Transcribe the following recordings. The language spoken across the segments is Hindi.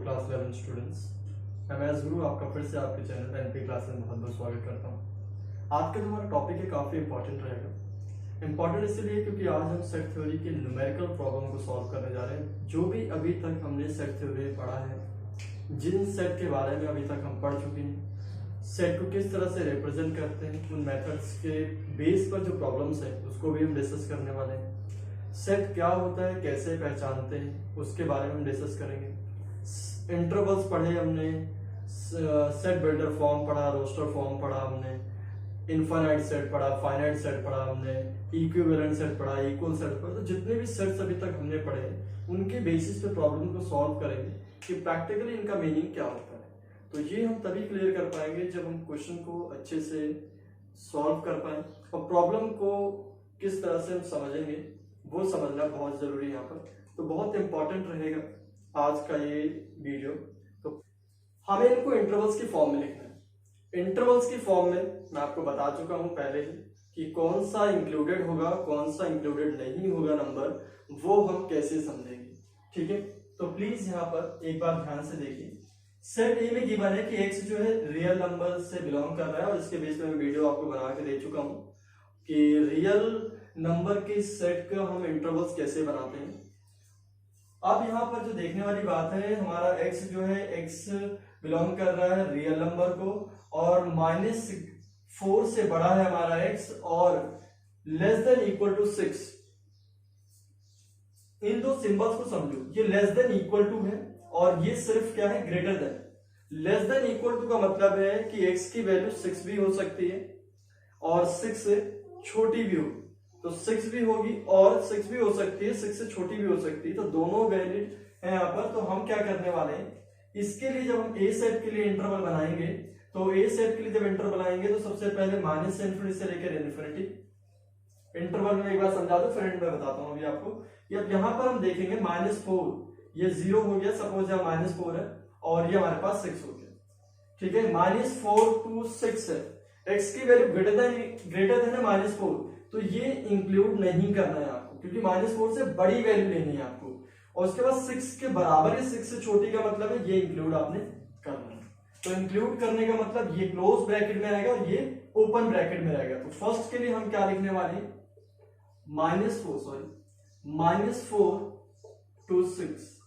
Class 11 students. मैं महज गुरु आपका फिर से आपके चैनल एनपी क्लास में बहुत बहुत स्वागत करता हूँ। आज का जो हमारा टॉपिक है काफ़ी इंपॉर्टेंट रहेगा। इंपॉर्टेंट इसलिए क्योंकि आज हम सेट थ्योरी की न्यूमेरिकल प्रॉब्लम को सॉल्व करने जा रहे हैं। जो भी अभी तक हमने सेट थ्योरी में पढ़ा है, जिन सेट के बारे में अभी तक हम पढ़ चुके हैं, सेट को किस तरह से रिप्रेजेंट करते हैं, उन मेथड्स के बेस पर जो प्रॉब्लम्स है उसको भी हम डिस्कस करने वाले हैं। सेट क्या होता है, कैसे पहचानते हैं, उसके बारे में हम डिस्कस करेंगे। इंटरवल्स पढ़े हमने, सेट बिल्डर फॉर्म पढ़ा, रोस्टर फॉर्म पढ़ा हमने, इनफाइनाइट सेट पढ़ा, फाइनाइट सेट पढ़ा हमने, इक्विवेलेंट सेट पढ़ा, इक्वल सेट पढ़ा। तो जितने भी सेट्स अभी तक हमने पढ़े हैं उनके बेसिस पे प्रॉब्लम को सॉल्व करेंगे कि प्रैक्टिकली इनका मीनिंग क्या होता है। तो ये हम तभी क्लियर कर पाएंगे जब हम क्वेश्चन को अच्छे से सॉल्व कर पाए, और प्रॉब्लम को किस तरह से हम समझेंगे वो समझना बहुत जरूरी है यहाँ पर। तो बहुत इंपॉर्टेंट रहेगा आज का ये वीडियो। तो हमें इनको इंटरवल्स की फॉर्म में लिखना है। इंटरवल्स की फॉर्म में मैं आपको बता चुका हूं पहले ही कि कौन सा इंक्लूडेड होगा, कौन सा इंक्लूडेड नहीं होगा नंबर, वो हम कैसे समझेंगे। ठीक है, तो प्लीज यहाँ पर एक बार ध्यान से देखिए। सेट ए में गिवन है कि एक्स जो है रियल नंबर से बिलोंग कर रहा है, और इसके बेस पे मैं वीडियो आपको बना के दे चुका हूं कि रियल नंबर के सेट का हम इंटरवल्स कैसे बनाते हैं। अब यहाँ पर जो देखने वाली बात है, हमारा x जो है x बिलोंग कर रहा है रियल नंबर को, और -4 से बड़ा है हमारा x और लेस देन इक्वल टू 6। इन दो सिंबल्स को समझो, ये लेस देन इक्वल टू है और ये सिर्फ क्या है, greater than. Less than equal to का मतलब है कि x की वैल्यू 6 भी हो सकती है और 6 से छोटी भी होगी, तो 6 भी होगी और 6 भी हो सकती है, 6 से छोटी भी हो सकती है, तो दोनों वैलिड है यहाँ पर। तो हम क्या करने वाले हैं, इसके लिए जब हम ए सेट के लिए इंटरवल बनाएंगे, तो ए सेट के लिए जब इंटरवल बनाएंगे तो सबसे पहले माइनस इन्फिनिटी से लेकर इन्फिनिटी इंटरवल में एक बार समझा दो, फ्रेंड मैं बताता हूँ अभी आपको। अब यहाँ पर हम देखेंगे -4, ये 0 हो गया, सपोज यहाँ -4 है और ये हमारे पास 6 हो गया। ठीक है, -4 to 6 है, x की वैल्यू ग्रेटर देन -4, तो ये इंक्लूड नहीं करना है आपको, क्योंकि -4 से बड़ी वैल्यू लेनी है आपको। और उसके बाद 6 के बराबर है, 6 से छोटी का मतलब है ये इंक्लूड आपने करना है। तो इंक्लूड करने का मतलब ये क्लोज ब्रैकेट में रहेगा और ये ओपन ब्रैकेट में रहेगा। तो फर्स्ट के लिए हम क्या लिखने वाले हैं, -4 to 6,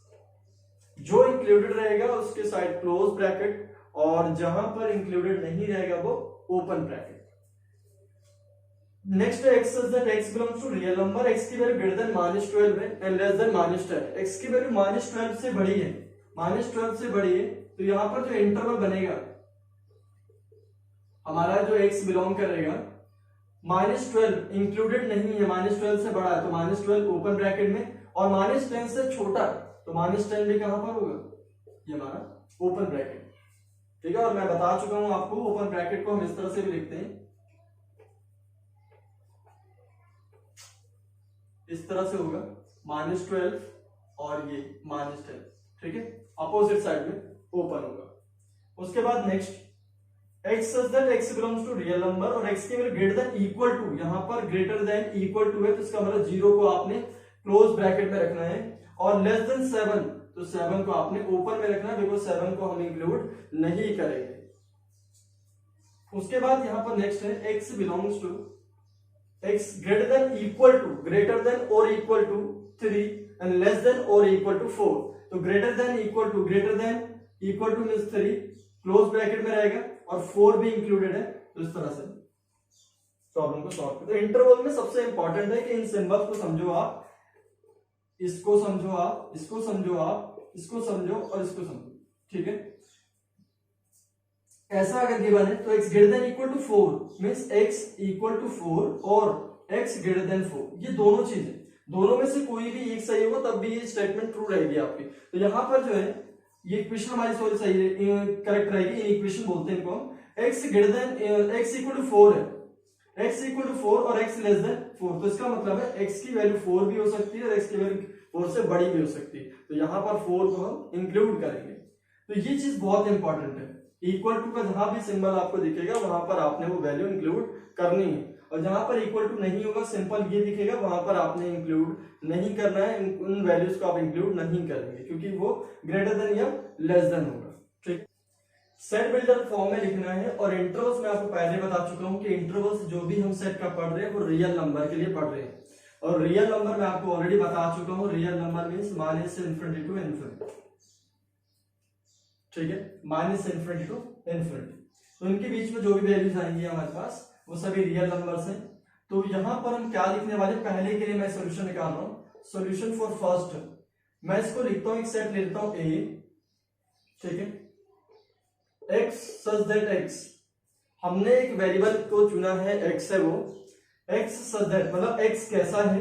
जो इंक्लूडेड रहेगा उसके साइड क्लोज ब्रैकेट, और जहां पर इंक्लूडेड नहीं रहेगा वो ओपन ब्रैकेट। नेक्स्ट है x such that x belongs to real number, x की वैल्यू ग्रेटर देन -12 है एंड लेस देन -10। x की वैल्यू -12 से बड़ी है, -12 से बड़ी है, तो यहां पर जो इंटरवल बनेगा हमारा, जो x बिलोंग करेगा, -12 इंक्लूडेड नहीं है, -12 से बड़ा है तो -12 ओपन ब्रैकेट में, और -10 से छोटा तो -10 भी कहां पर होगा, ये हमारा ओपन ब्रैकेट। ठीक है, और मैं बता चुका हूं आपको ओपन ब्रैकेट को हम इस तरह से भी लिखते हैं, इस तरह से होगा, -12 और ये -10। ठीक है, अपोजिट साइड में ओपन होगा। उसके बाद next x such that x belongs to real number, और x की value greater than equal to, यहां पर ग्रेटर देन इक्वल टू है तो इसका मतलब 0 को आपने क्लोज ब्रैकेट में रखना है, और लेस देन 7, तो 7 को आपने ओपन में रखना है, बिकॉज 7 को हम इंक्लूड नहीं करेंगे। उसके बाद यहां पर नेक्स्ट है x belongs to, x greater than equal to, greater than or equal to 3 and less than or equal to 4। तो greater than equal to means 3 close bracket में रहेगा और 4 भी इंक्लूडेड है, तो इस तरह से प्रॉब्लम को सॉल्व करते हैं। इंटरवल में सबसे इंपॉर्टेंट है कि इन सिंबल्स को समझो आप, इसको समझो आप, इसको समझो आप, इसको समझो और इसको समझो। ठीक है, ऐसा अगर गिवन है तो x greater than equal to 4 means x equal to 4 और x ग्रेटर देन 4, ये दोनों चीजें, दोनों में से कोई भी एक सही होगा तब भी ये स्टेटमेंट ट्रू रहेगी आपकी। तो यहां पर जो है ये इक्वेशन हमारी सॉरी सही करेक्ट रहेगी, इन इक्वेशन बोलते हैं इनको हम। x greater than x equal to 4 है, x इक्वल टू 4 और x लेस देन 4, तो इसका मतलब है x की वैल्यू 4 भी हो सकती है और x की वैल्यू 4 से बड़ी भी हो सकती है, तो यहां पर 4 को हम इंक्लूड करेंगे। तो ये चीज बहुत इंपॉर्टेंट है, इक्वल टू का जहां भी सिंबल आपको दिखेगा वहां पर आपने वो वैल्यू इंक्लूड करनी है। और जहां पर इक्वल टू नहीं होगा सिंपल ये दिखेगा, वहां पर आपने इंक्लूड नहीं करना है, उन वैल्यूज को आप इंक्लूड नहीं करेंगे क्योंकि वो ग्रेटर देन या लेस देन होगा। ठीक, सेट बिल्डर फॉर्म में लिखना है। और इंटरवल्स मैं आपको पहले बता चुका हूं कि इंटरवल्स जो भी हम सेट का पढ़ रहे हैं वो रियल नंबर के लिए पढ़ रहे हैं, और रियल नंबर मैं आपको ऑलरेडी बता चुका हूं, रियल नंबर मींस माइनस से इन्फिनिटी टू इन्फिनिटी। ठीक है, माइनस से इन्फिनिटी टू इन्फिनिटी, तो इनके बीच में जो भी वैल्यूज आएंगी हमारे पास वो सभी रियल नंबर्स हैं। तो यहां पर हम क्या लिखने वाले, पहले के लिए मैं सॉल्यूशन निकाल रहा हूं। सॉल्यूशन फॉर फर्स्ट, मैं इसको लिखता हूं, एक सेट ले लेता हूं ए, ठीक है, x सच दैट x, हमने एक वेरिएबल को चुना है, x है वो, x सच दैट मतलब x कैसा है,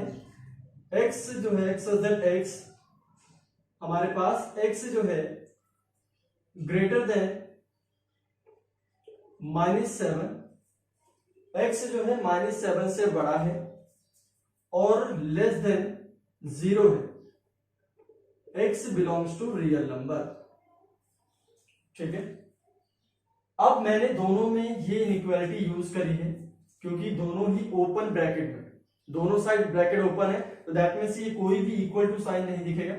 x जो है x सच दैट x, हमारे पास x जो है ग्रेटर देन -7, x जो है -7 से बड़ा है और लेस देन 0 है, x belongs to real number. ठीक है, अब मैंने दोनों में ये इनइक्वालिटी यूज करी है क्योंकि दोनों ही ओपन ब्रैकेट में, दोनों साइड ब्रैकेट ओपन है, तो दैट मींस ये कोई भी इक्वल टू साइन नहीं दिखेगा।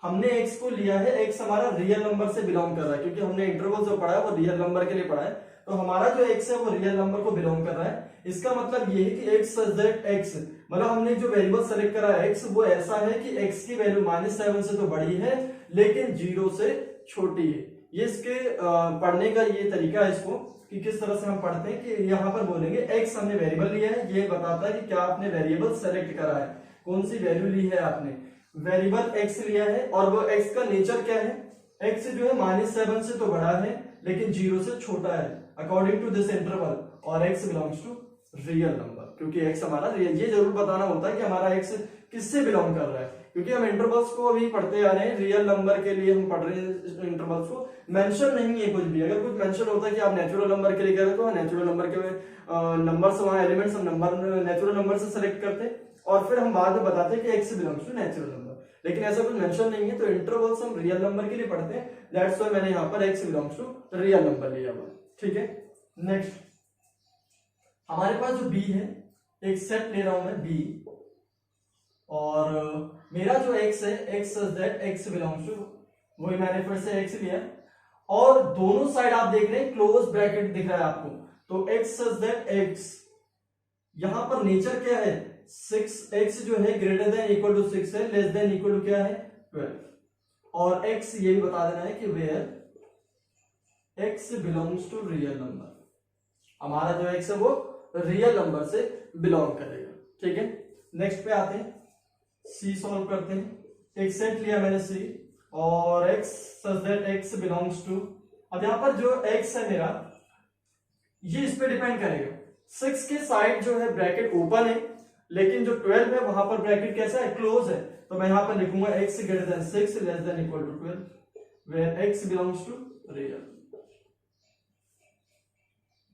हमने x को लिया है, x हमारा रियल नंबर से बिलोंग कर रहा है क्योंकि हमने इंटरवल जो पढ़ा है वो रियल नंबर के लिए पढ़ा है, तो हमारा जो x है वो रियल नंबर को बिलोंग कर रहा है। इसका मतलब ये है कि x सच दैट x, मतलब हमने जो वेरिएबल सेलेक्ट करा है x, वो ऐसा है कि x की वैल्यू -7 से तो बड़ी है लेकिन 0 से छोटी है। ये इसके पढ़ने का ये तरीका है इसको कि किस तरह से हम पढ़ते हैं कि यहाँ पर बोलेंगे x हमने वेरिएबल लिया है, ये बताता है कि क्या आपने वेरिएबल सेलेक्ट करा है, कौन सी वैल्यू ली है आपने, वेरिएबल x लिया है और वो x का नेचर क्या है, x जो है -7 से तो बड़ा है लेकिन 0 से छोटा है अकॉर्डिंग टू दिस इंटरवल, और x belongs to real number क्योंकि x हमारा रियल, ये जरूर बताना होता है कि हमारा x किससे बिलोंग कर रहा है क्योंकि हम इंटरवल्स को अभी पढ़ते आ रहे हैं, रियल नंबर के लिए हम पढ़ रहे हैं इंटरवल्स को, मेंशन नहीं है कुछ भी। अगर कुछ मेंशन होता है कि आप नेचुरल नंबर के लिए कह रहे हो तो नेचुरल नंबर के नंबर्स वहां एलिमेंट्स हम नंबर नेचुरल नंबर से सेलेक्ट करते हैं और फिर हम बाद में बताते हैं कि x belongs to natural number, लेकिन ऐसा कुछ मेंशन नहीं है, तो इंटरवल्स हम रियल नंबर के लिए पढ़ते हैं, दैट्स व्हाई मैंने यहाँ पर x belongs to real number लिया हुआ। ठीक है, नेक्स्ट हमारे पास जो b है, एक सेट ले रहा हूं मैं b, और मेरा जो x है x such that x belongs to, वही मैंने फिर से x लिया और दोनों साइड आप देख रहे हैं क्लोज ब्रैकेट दिख रहा है आपको, तो x सच दैट x, यहां पर नेचर क्या है 6, x जो है ग्रेटर देन इक्वल टू 6 है, लेस देन इक्वल टू क्या है 12, और x ये भी बता देना है कि where x belongs to real number, हमारा जो x है वो रियल नंबर से बिलोंग करेगा। ठीक है, नेक्स्ट पे आते हैं, c सॉल्व करते हैं। एक सेट लिया मैंने c और x such that x belongs to, अब यहां पर जो x है मेरा ये इस पे डिपेंड करेगा, 6 के साइड जो है ब्रैकेट ओपन है लेकिन जो 12 है वहां पर ब्रैकेट कैसा है, क्लोज है, तो मैं यहां पर लिखूंगा x greater than 6 less than equal to 12 where x belongs to real.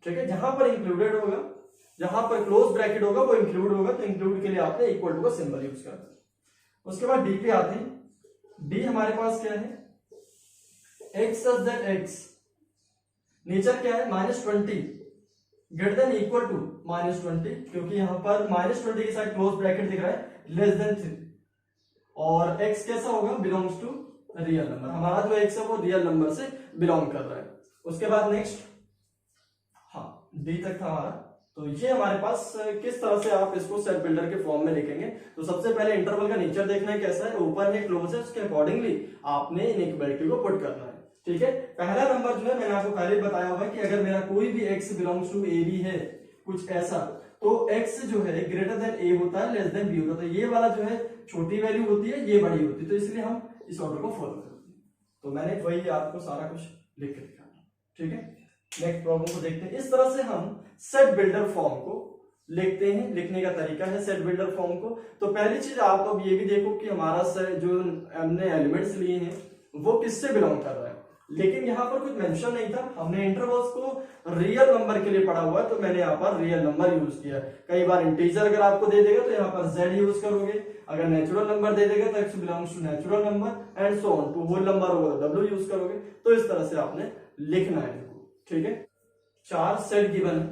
ठीक है, जहां पर इंक्लूडेड होगा, जहां पर क्लोज ब्रैकेट होगा वो इंक्लूड होगा, तो इंक्लूड के लिए आपने इक्वल टू का सिंबल यूज करना है। उसके बाद डी पे आते हैं, डी हमारे पास क्या है, x such that x, nature क्या है -20 ग्रेटर देन इक्वल टू -20, क्योंकि यहां पर -20 के साथ क्लोज ब्रैकेट दिख रहा है, लेस देन 3, और x कैसा होगा, बिलोंग्स टू रियल नंबर, हमारा जो x है वो रियल नंबर से बिलोंग कर रहा है। उसके बाद नेक्स्ट, हाँ डी तक था हमारा, तो ये हमारे पास किस तरह से आप इसको सेट बिल्डर के फॉर्म में लिखेंगे, तो सबसे पहले इंटरवल का नेचर देखना है कैसा है, ओपन है क्लोज है, उसके अकॉर्डिंगली आपने इनइक्वालिटी को पुट करना है। ठीक है, पहला नंबर जो है मैंने आपको पहले बताया हुआ है कि अगर मेरा कोई भी x belongs to A B है कुछ ऐसा, तो x जो है ग्रेटर देन a होता है, लेस देन b होता है, तो ये वाला जो है छोटी वैल्यू होती है, ये बड़ी होती है, तो इसलिए हम इस ऑर्डर को फॉलो करते हैं। तो मैंने वही आपको सारा कुछ लिख के दिखाया। ठीक है, नेक्स्ट प्रॉब्लम को देखते हैं। इस तरह से हम सेट बिल्डर फॉर्म को लिखते हैं, लिखने का तरीका है सेट बिल्डर फॉर्म को। तो पहली चीज आप अब ये भी देखो कि हमारा जो हमने एलिमेंट्स लिए हैं वो किससे बिलोंग कर रहा है, लेकिन यहाँ पर कुछ मेंशन नहीं था, हमने इंटरवल्स को रियल नंबर के लिए पढ़ा हुआ है, तो मैंने यहाँ पर रियल नंबर यूज किया। कई बार इंटीजर अगर आपको दे देगा तो यहाँ पर z यूज करोगे, अगर नेचुरल नंबर दे देगा तो x belongs to natural number and so on, to whole number होगा w यूज करोगे, तो इस तरह से आपने लिखना है इनको। ठीक है, 4 सेट गिवन है,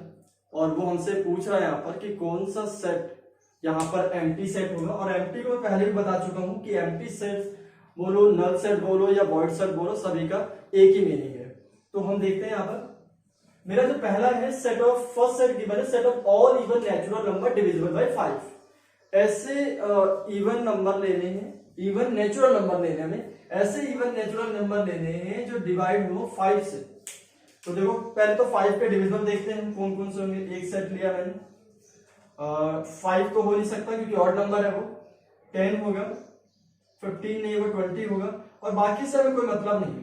और वो हमसे पूछ रहा है यहाँ पर कि कौन सा सेट यहाँ पर एम्प्टी सेट होगा। और एम्प्टी को मैं पहले भी बता चुका हूं कि एम्प्टी सेट बोलो, नल सेट बोलो या वॉइड सेट बोलो, सभी का एक ही मीनिंग है। तो हम देखते हैं यहाँ पर मेरा जो पहला है set of, first set given है set of all even natural number divisible by 5। ऐसे इवन नंबर लेने हैं, इवन नेचुरल नंबर लेने हमें, ऐसे इवन नेचुरल नंबर लेने हैं जो डिवाइड हो 5 से। तो देखो पहले तो 5 के डिविजिबल देखते हैं कौन कौन से होंगे। एक सेट लिया मैंने, 5 तो हो नहीं सकता क्योंकि ऑड नंबर है वो, 10 होगा, 15 नहीं होगा, 20 होगा, और बाकी से हमें कोई मतलब नहीं है।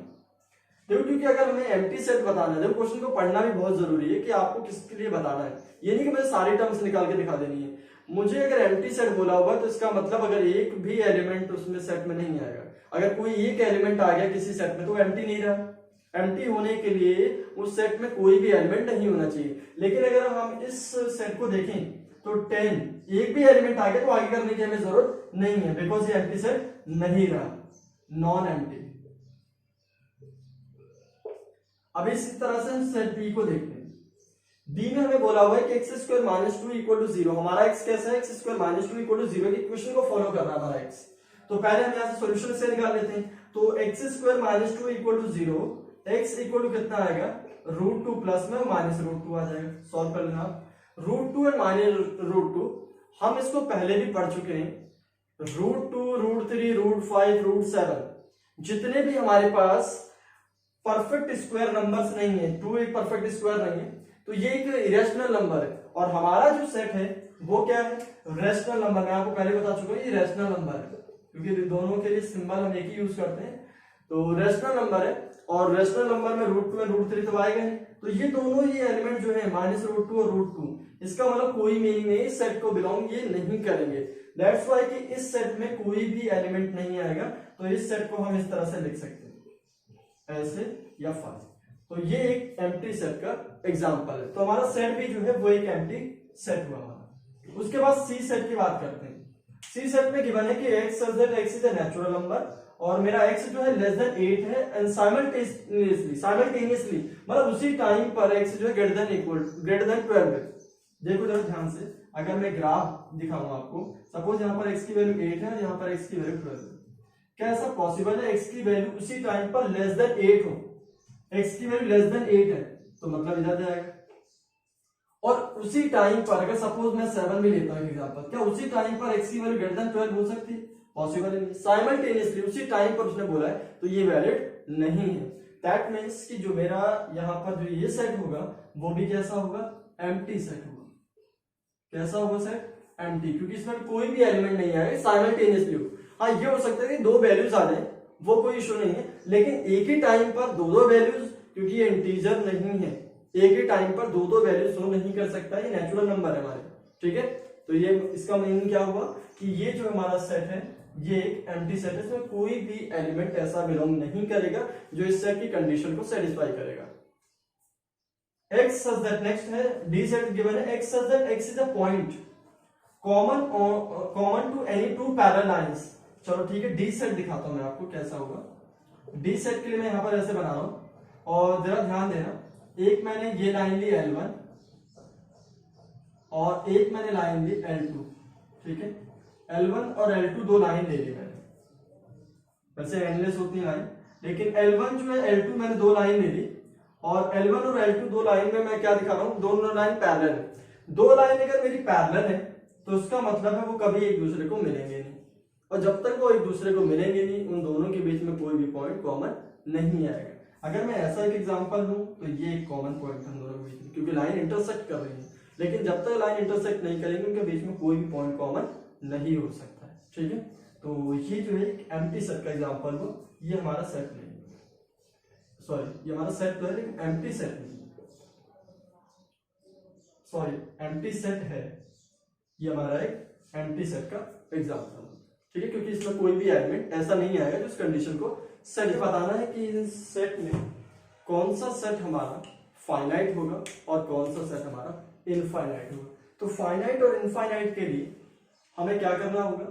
देखो क्योंकि अगर हमें एम्प्टी सेट बताना है, देखो क्वेश्चन को पढ़ना भी बहुत जरूरी है कि आपको किसके लिए बताना है। ये नहीं कि मुझे सारी टर्म्स निकाल के दिखा देनी है। मुझे अगर एम्प्टी सेट बोला होगा तो इसका मतलब अगर एक भी एलिमेंट उसमें सेट में नहीं आएगा, अगर कोई एक एलिमेंट आ गया किसी सेट में तो एम्प्टी नहीं रहा। एम्प्टी होने के लिए उस सेट में कोई भी एलिमेंट नहीं होना चाहिए। लेकिन अगर हम इस सेट को देखें तो 10 एक भी एलिमेंट आ गया तो आगे करने की हमें जरूरत नहीं है, बिकॉज ये एम्प्टी सेट नहीं रहा, नॉन एम्प्टी। अब इसी तरह से हम सेट बी को देखते हैं। बी में हमें बोला हुआ है कि x square minus 2 equal to 0। हमारा एक्स कैसा है, x square minus 2 equal to 0 के इक्वेशन को फॉलो कर रहा है हमारा एक्स। तो पहले हम यहाँ से सॉल्यूशन से निकाल लेते हैं। तो x square minus 2 equal to 0, x equal to कितना आएगा, √2 प्लस में माइनस √2 आ जाएगा। सॉल्व कर लेना। √2 एंड माइनस √2 हम इसको पहले भी पढ़ चुके हैं। √2, √3, √5, √7 जितने भी हमारे पास परफेक्ट स्क्वायर नंबर्स नहीं है, 2 एक परफेक्ट स्क्वायर नहीं है, तो ये एक इरेशनल नंबर है। और हमारा जो सेट है वो क्या है, रेशनल नंबर। मैं आपको पहले बता चुका हूं ये रेशनल नंबर है, क्योंकि दोनों के लिए सिंबल हम एक ही यूज करते हैं। तो रेशनल नंबर है, और रेशनल नंबर में √2 और √3 तो आएगा ही। तो ये दोनों ही एलिमेंट जो है माइनस √2 और √2, इसका मतलब कोई मीनिंग नहीं, इस सेट को बिलोंग ये नहीं करेंगे। दैट्स वाई कि इस सेट में कोई भी एलिमेंट नहीं आएगा। तो इस सेट को हम इस तरह से लिख सकते हैं, ऐसे या फर्स्ट। तो ये एक एम्प्टी सेट का एग्जांपल है। तो हमारा सेट भी जो है वो एक एम्प्टी सेट हुआ हमारा। उसके बाद सी सेट की बात करते हैं। सी सेट में गिवन है कि x such that x is a natural number, और मेरा x जो है लेस देन 8 है, एंड साइमल्टेनियसली मतलब उसी टाइम पर x जो है ग्रेटर देन 12 है। देखो जरा ध्यान से, अगर मैं ग्राफ दिखाऊं आपको, सपोज यहाँ पर x की वैल्यू 8 है और यहाँ पर x की वैल्यू 12 है। क्या ऐसा पॉसिबल है x की वैल्यू उसी टाइम पर लेस देन 8 हो? x की वैल्यू लेस देन 8 है तो मतलब इधर जाएगा। और उसी टाइम पर अगर सपोज मैं 7 भी लेता हूं एग्जांपल, क्या उसी टाइम पर x की वैल्यू ग्रेटर देन 12 हो सकती है? पॉसिबल नहीं। साइमल्टेनियसली उसी टाइम पर उसने बोला है तो ये वैलिड नहीं है। दैट मींस कि जो मेरा यहाँ पर जो ये सेट होगा वो भी कैसा होगा, एम्प्टी सेट होगा। कैसा होगा सेट, एम्प्टी, क्योंकि इसमें कोई भी एलिमेंट नहीं आएगा, साइमल्टेनियसली हो। हाँ ये हो सकता है कि दो वैल्यूज आ जाए, वो कोई इशू नहीं है, लेकिन एक ही टाइम पर दो वैल्यूज, क्योंकि ये इंटीजर नहीं है, एक ही टाइम पर दो वैल्यूज शो नहीं कर सकता, ये नेचुरल नंबर है हमारे। ठीक है, तो ये इसका मीनिंग क्या हुआ कि ये जो हमारा सेट है ये एक एम्प्टी सेट है, इसमें कोई भी एलिमेंट ऐसा बिलोंग नहीं करेगा जो इस सेट की कंडीशन को सेटिस्फाई करेगा। एक्स सच दैट, नेक्स्ट है डी सेट गिवन है, x such that x is a point common to any two parallel lines. चलो ठीक है, डी सेट दिखाता हूं मैं आपको कैसा होगा। डी सेट के लिए मैं यहां पर ऐसे बना रहा हूं, और जरा ध्यान देना, एक मैंने ये लाइन ली L1 और एक मैंने लाइन ली L2। ठीक है, L1 और L2 दो लाइन ले ली मैंने, वैसे एंडलेस होती है लाइन, लेकिन L1 जो है L2 मैंने दो लाइन ले ली, और L1 और L2 दो लाइन में मैं क्या दिखा रहा हूं, दोनों लाइन पैरेलल है। दो लाइन अगर मेरी पैरेलल है तो उसका मतलब है वो कभी एक दूसरे को मिलेंगे नहीं, और जब तक वो एक दूसरे को मिलेंगे नहीं उन दोनों के बीच में कोई भी पॉइंट कॉमन नहीं आएगा। अगर मैं ऐसा एक एग्जांपल लूं तो ये एक कॉमन पॉइंट हम दोनों के बीच में, क्योंकि लाइन इंटरसेक्ट कर रही है, लेकिन जब तक लाइन इंटरसेक्ट नहीं करेंगे उनके बीच में कोई भी पॉइंट कॉमन नहीं हो सकता है। ठीक है, तो ये जो है एक एम्प्टी सेट का एग्जांपल हो, ये हमारा सेट नहीं है, सॉरी ये हमारा सेट तो है लेकिन एम्प्टी सेट नहीं, सॉरी एम्प्टी सेट है, ये हमारा एक एम्प्टी सेट का एग्जांपल। ठीक है, क्योंकि इसमें कोई भी एलिमेंट ऐसा नहीं आएगा जो इस कंडीशन को सेट। बताना है कि इस सेट में कौन सा सेट हमारा फाइनाइट होगा और कौन सा सेट हमारा इनफाइनाइट होगा। तो फाइनाइट और इनफाइनाइट के लिए हमें क्या करना होगा,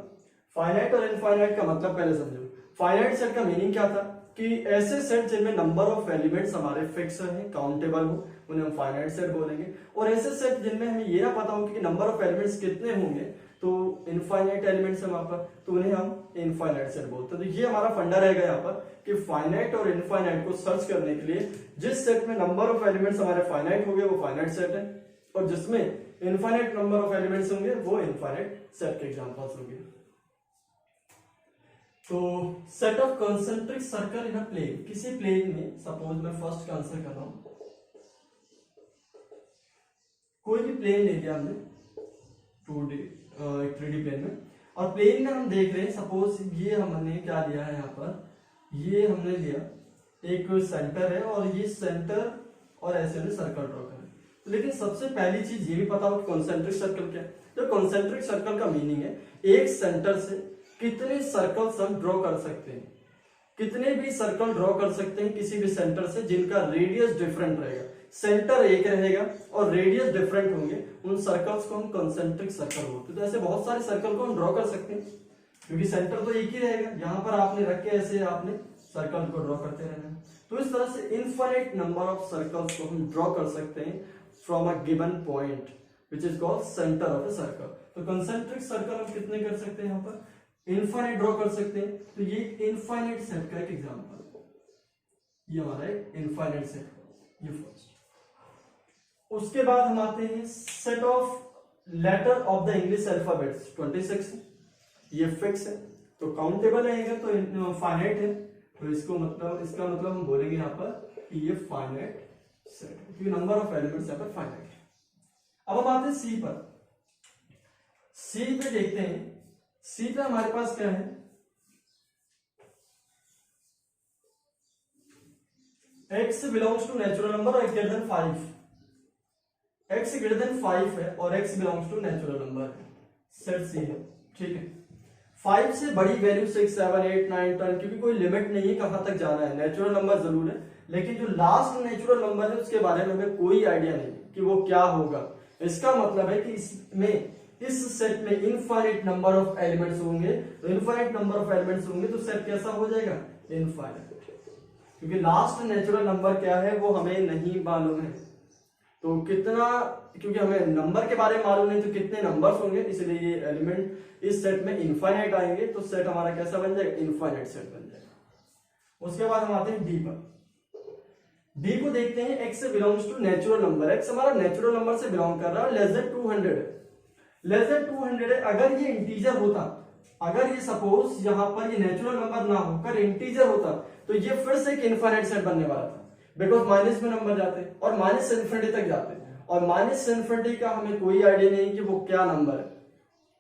फाइनाइट और इनफाइनाइट का मतलब पहले समझो। फाइनाइट सेट का मीनिंग क्या था, कि ऐसे सेट जिनमें नंबर ऑफ एलिमेंट्स हमारे फिक्स हैं, काउंटेबल हो, उन्हें हम फाइनाइट सेट बोलेंगे। और ऐसे सेट जिनमें हमें ये ना पता हो कि नंबर ऑफ एलिमेंट्स कितने होंगे, तो इनफाइनाइट एलिमेंट्स हैं वहां पर, तो उन्हें हम इनफाइनाइट सेट बोलते हैं। तो ये हमारा फंडा रहेगा यहाँ पर कि फाइनाइट और इनफाइनाइट को सर्च करने के लिए जिस सेट में नंबर ऑफ एलिमेंट्स हमारे फाइनाइट होंगे वो फाइनाइट सेट है, और जिसमें इनफाइनाइट नंबर ऑफ एलिमेंट्स होंगे वो इनफाइनाइट सेट के एग्जांपल्स होंगे। तो set of concentric circle in a plane, किसी प्लेन में, सपोज मैं फर्स्ट का आंसर कर रहा हूं, कोई भी प्लेन ले लिया हमने 2D 3D प्लेन में, और प्लेन में हम देख रहे हैं सपोज ये हमने क्या लिया है यहाँ पर, ये हमने लिया एक सेंटर है और ये सेंटर और ऐसे हमने सर्कल ड्रॉ करें। तो लेकिन सबसे पहली चीज ये भी पता हो कि कॉन्सेंट्रिक सर्कल क्या है। तो कॉन्सेंट्रिक सर्कल का मीनिंग है एक सेंटर से कितने सर्कल्स हम ड्रॉ कर सकते हैं, कितने भी सर्कल ड्रॉ कर सकते हैं किसी भी सेंटर से जिनका रेडियस डिफरेंट रहेगा। सेंटर एक रहेगा और रेडियस डिफरेंट होंगे, उन सर्कल्स को हम कॉन्सेंट्रिक सर्कल बोलते हैं। तो ऐसे बहुत सारे सर्कल को हम ड्रॉ कर सकते हैं क्योंकि सेंटर तो एक ही रहेगा, यहाँ पर आपने रख के ऐसे आपने सर्कल को ड्रॉ करते रहना। तो इस तरह से इनफाइनाइट नंबर ऑफ सर्कल्स को हम ड्रॉ कर सकते हैं from a given point which is called centre of a circle. तो कंसेंट्रिक सर्कल हम कितने कर सकते हैं, यहाँ पर इनफाइनाइट ड्रॉ कर सकते हैं। तो ये इनफाइनाइट सेट का एक एग्जांपल, ये हमारा एक इनफाइनाइट सेट, ये फर्स्ट। उसके बाद हम आते हैं set of letter of the English alphabets 26, ये फिक्स है तो काउंटेबल रहेगा, तो फाइनाइट है, तो इसको मतलब इसका मतलब हम बोलेंगे यहाँ पर कि ये फाइनाइट सेट है क्योंकि नंबर ऑफ एलिमेंट्स यहाँ पर फाइनाइट है। अब हम आते हैं सी पर। सी पे देखते हैं, सी पे हमारे पास क्या है, x belongs to natural number और x greater than 5, x greater than 5 है और x belongs to natural number है, सेट सी है, ठीक है। 5 से बड़ी वैल्यू 6, 7, 8, 9, 10, क्योंकि कोई लिमिट नहीं है कहां तक जाना है, नेचुरल नंबर जरूर है लेकिन जो लास्ट नेचुरल नंबर है उसके बारे में हमें कोई आइडिया नहीं कि वो क्या होगा। इसका मतलब है कि इसमें इस सेट में इनफाइनाइट नंबर ऑफ एलिमेंट्स होंगे, तो इनफाइनाइट नंबर ऑफ एलिमेंट्स होंगे तो सेट कैसा हो जाएगा, इनफाइनाइट, क्योंकि लास्ट नेचुरल नंबर क्या है वो हमें नहीं मालूम है। तो कितना, क्योंकि हमें नंबर के बारे में मालूम नहीं तो कितने नंबर्स होंगे, इसलिए ये एलिमेंट इस सेट में इनफाइनाइट आएंगे, तो सेट हमारा कैसा बन जाएगा, इनफाइनाइट सेट बन जाएगा। उसके बाद हम आते हैं डी पर। डी को देखते हैं, x से belongs to natural number, x हमारा नेचुरल नंबर से बिलोंग कर रहा है, लेस देन 200 है, लेस देन 200 है। अगर ये इंटीजर होता, अगर ये सपोज यहां पर ये नेचुरल नंबर ना होकर इंटीजर होता तो ये फिर से एक इनफाइनाइट सेट बनने वाला था, बिकॉज माइनस में नंबर जाते और माइनस इन्फिनिटी तक जाते, और माइनस इन्फिनिटी का हमें कोई आइडिया नहीं कि वो क्या नंबर है,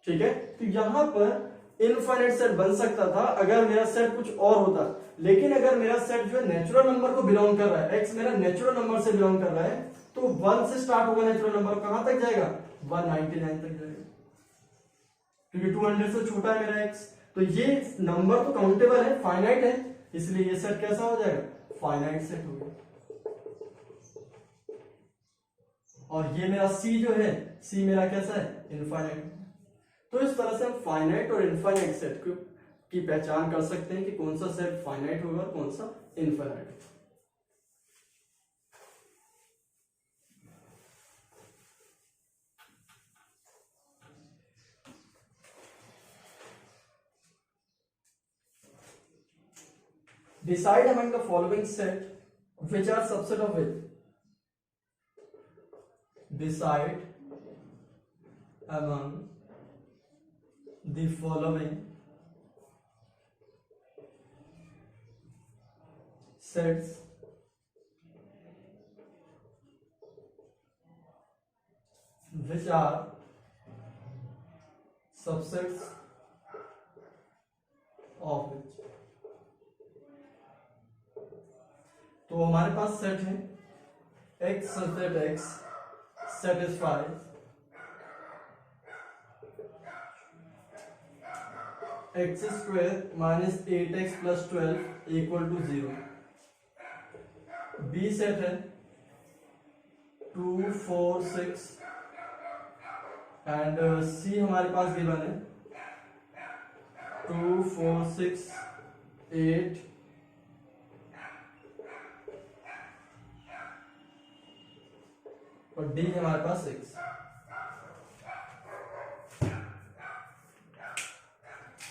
ठीक है। तो यहां पर इनफाइनाइट सेट बन सकता था अगर मेरा सेट कुछ और होता, लेकिन अगर मेरा सेट जो है नेचुरल नंबर को बिलोंग कर रहा है, x मेरा नेचुरल नंबर से बिलोंग कर रहा है, तो 1 से स्टार्ट होगा नेचुरल नंबर, कहां तक जाएगा, 199 तक जाएगा, क्योंकि 200 से छोटा है मेरा x। तो ये नंबर तो काउंटेबल है, फाइनाइट है, इसलिए ये सेट कैसा हो जाएगा, फाइनाइट सेट हो गया। और ये मेरा c जो है, c मेरा कैसा है, इनफाइनाइट। तो इस तरह से हम फाइनाइट और इनफाइनाइट सेट की पहचान कर सकते हैं कि कौन सा सेट फाइनाइट होगा और कौन सा इनफाइनाइट होगा। Decide among the following set which are subset of which. Decide among the following sets which are subsets of which. तो हमारे पास सेट है x subset x satisfies x square minus 8x plus 12 equal to 0। B set है 2, 4, 6 एंड C हमारे पास गिवन है 2, 4, 6, 8 और डी है हमारे पास 6।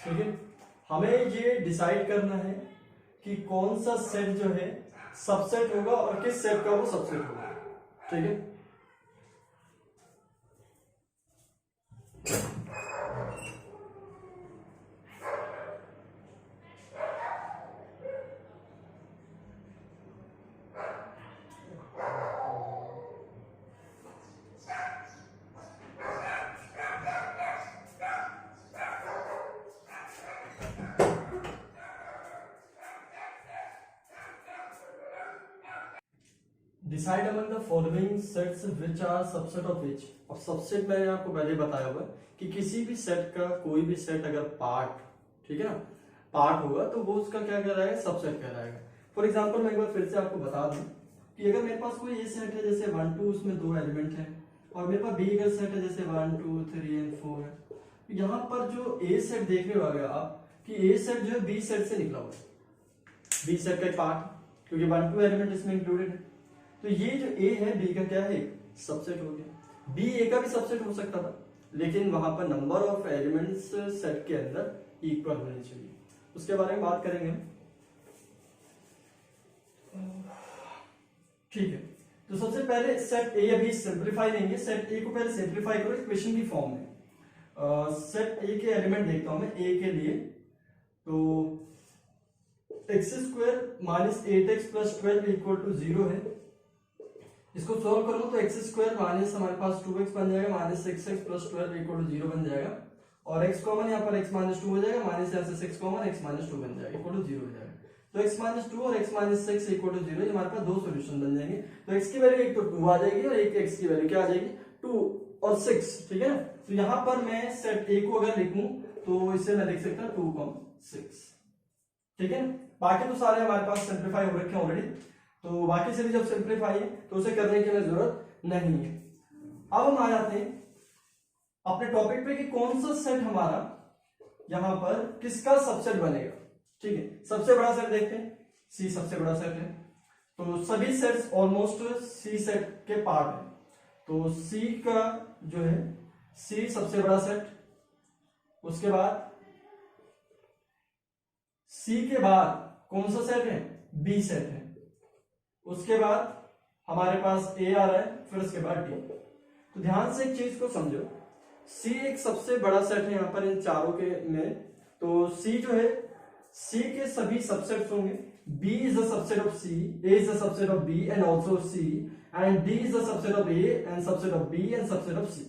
ठीक है, हमें ये डिसाइड करना है कि कौन सा सेट जो है सबसेट होगा और किस सेट का वो सबसेट होगा। ठीक है, decide among the following sets which are subset of which. और सबसेट मैंने आपको पहले बताया हुआ कि किसी भी सेट का कोई भी सेट अगर पार्ट, ठीक है ना, पार्ट होगा तो वो उसका क्या कहलाएगा, सबसेट कहलाएगा। फॉर एग्जांपल मैं एक बार फिर से आपको बता दूं कि अगर मेरे पास कोई ये सेट है जैसे 1 2, उसमें 2 एलिमेंट है, और मेरे पास बी अगर सेट है जैसे 1 2 3 एंड 4 है, तो यहाँ पर जो ए सेट देख रहे हो आप कि ए सेट जो है बी सेट से निकला हुआ है, बी सेट का एक पार्ट, क्योंकि 1 2 एलिमेंट इसमें इंक्लूडेड है। तो ये जो ए है बी का क्या है, सबसेट हो गया। बी ए का भी सबसेट हो सकता था, लेकिन वहां पर नंबर ऑफ एलिमेंट्स सेट के अंदर इक्वल होने चाहिए। उसके बारे में बात करेंगे। ठीक है, तो सबसे पहले सेट ए अभी सिंप्लीफाई नहीं है, सेट ए को पहले सिंप्लीफाई करो इक्वेशन की फॉर्म में। सेट ए के एलिमेंट देखता हूं मैं ए के लिए, तो x square minus 8x plus 12 equal to 0 है। इसको सॉल्व करूं तो एक्स स्क्वायर माइनस हमारे पास 2x बन जाएगा, minus 6x plus 12 equal to 0 बन जाएगा, और x कॉमन यहाँ पर x माइनस 2 हो जाएगा, माइनस यहाँ से 6 कॉमन x माइनस 2 बन जाएगा इक्वल टू 0 हो जाएगा। तो x माइनस 2 और x माइनस 6 इक्वल टू 0, हमारे पास दो सॉल्यूशन बन जाएंगे। तो x की वैल्यू एक तो 2 आ जाएगी और एक x की वैल्यू क्या आ जाएगी, 2 और 6। ठीक है ना, तो यहाँ पर मैं सेट a को अगर लिखूं तो इसे मैं लिख सकता हूँ 2, 6। ठीक है, बाकी तो सारे हमारे पास सिंप्लीफाई हो रखे हैं ऑलरेडी, तो बाकी से भी जब सिंप्लीफाई है तो उसे करने की हमें जरूरत नहीं है। अब हम आ जाते हैं अपने टॉपिक पे कि कौन सा सेट हमारा यहां पर किसका सबसेट बनेगा। ठीक है, सबसे बड़ा सेट देखते हैं, सी सबसे बड़ा सेट है, तो सभी सेट्स ऑलमोस्ट सी सेट के पार्ट है। तो सी का जो है, सी सबसे बड़ा सेट, उसके बाद सी के बाद कौन सा सेट है, बी सेट है, उसके बाद हमारे पास ए आ रहा है, फिर उसके बाद डी। तो ध्यान से एक चीज को समझो, सी एक सबसे बड़ा सेट है यहां पर इन चारों के में। तो सी जो है, सी के सभी सबसेट्स होंगे। B is the subset of C, A is the subset of B and also C, and D is the subset of A and subset of B and subset of C.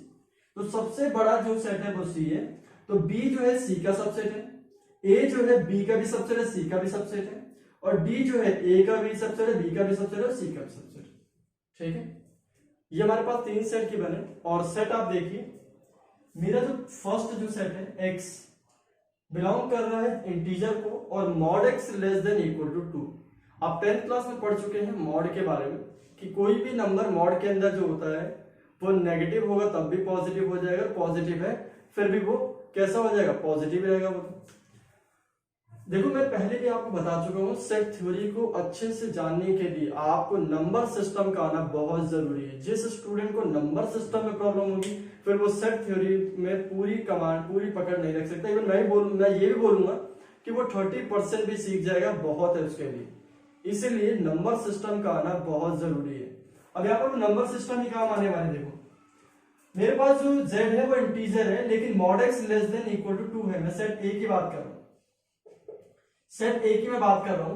तो सबसे बड़ा जो सेट है वो सी है। तो बी जो है सी का सबसेट है, ए जो है बी का भी सबसेट है, सी का भी सबसेट है, और डी जो है ए का भी सबसेट है, बी का भी सबसेट है और सी का भी सबसेट है। ठीक है, ये हमारे पास 3 सेट की बने। और सेट आप देखिए, मेरा जो फर्स्ट जो सेट है x बिलोंग कर रहा है इंटीजर को, और mod x less than equal to 2। आप 10th क्लास में पढ़ चुके हैं मॉड के बारे में कि कोई भी नंबर मॉड के अंदर जो होता है वो नेगेटिव होगा तब भी पॉजिटिव हो जाएगा, पॉजिटिव है फिर भी वो कैसा हो जाएगा, पॉजिटिव रहेगा वो। देखो मैं पहले भी आपको बता चुका हूँ, सेट थ्योरी को अच्छे से जानने के लिए आपको नंबर सिस्टम का आना बहुत जरूरी है। जिस स्टूडेंट को नंबर सिस्टम में प्रॉब्लम होगी फिर वो सेट थ्योरी में पूरी कमांड, पूरी पकड़ नहीं रख सकता। इवन मैं ये भी बोलूंगा कि वो 30% भी सीख जाएगा, बहुत है उसके लिए। इसीलिए नंबर सिस्टम का आना बहुत जरूरी है। अब यहाँ पर नंबर सिस्टम ही काम आने वाले। देखो मेरे पास जो z है वो इंटीजर है, लेकिन mod x less than equal to 2 है। मैं सेट a की बात कर रहा हूँ, सेट a की मैं बात कर रहा हूं।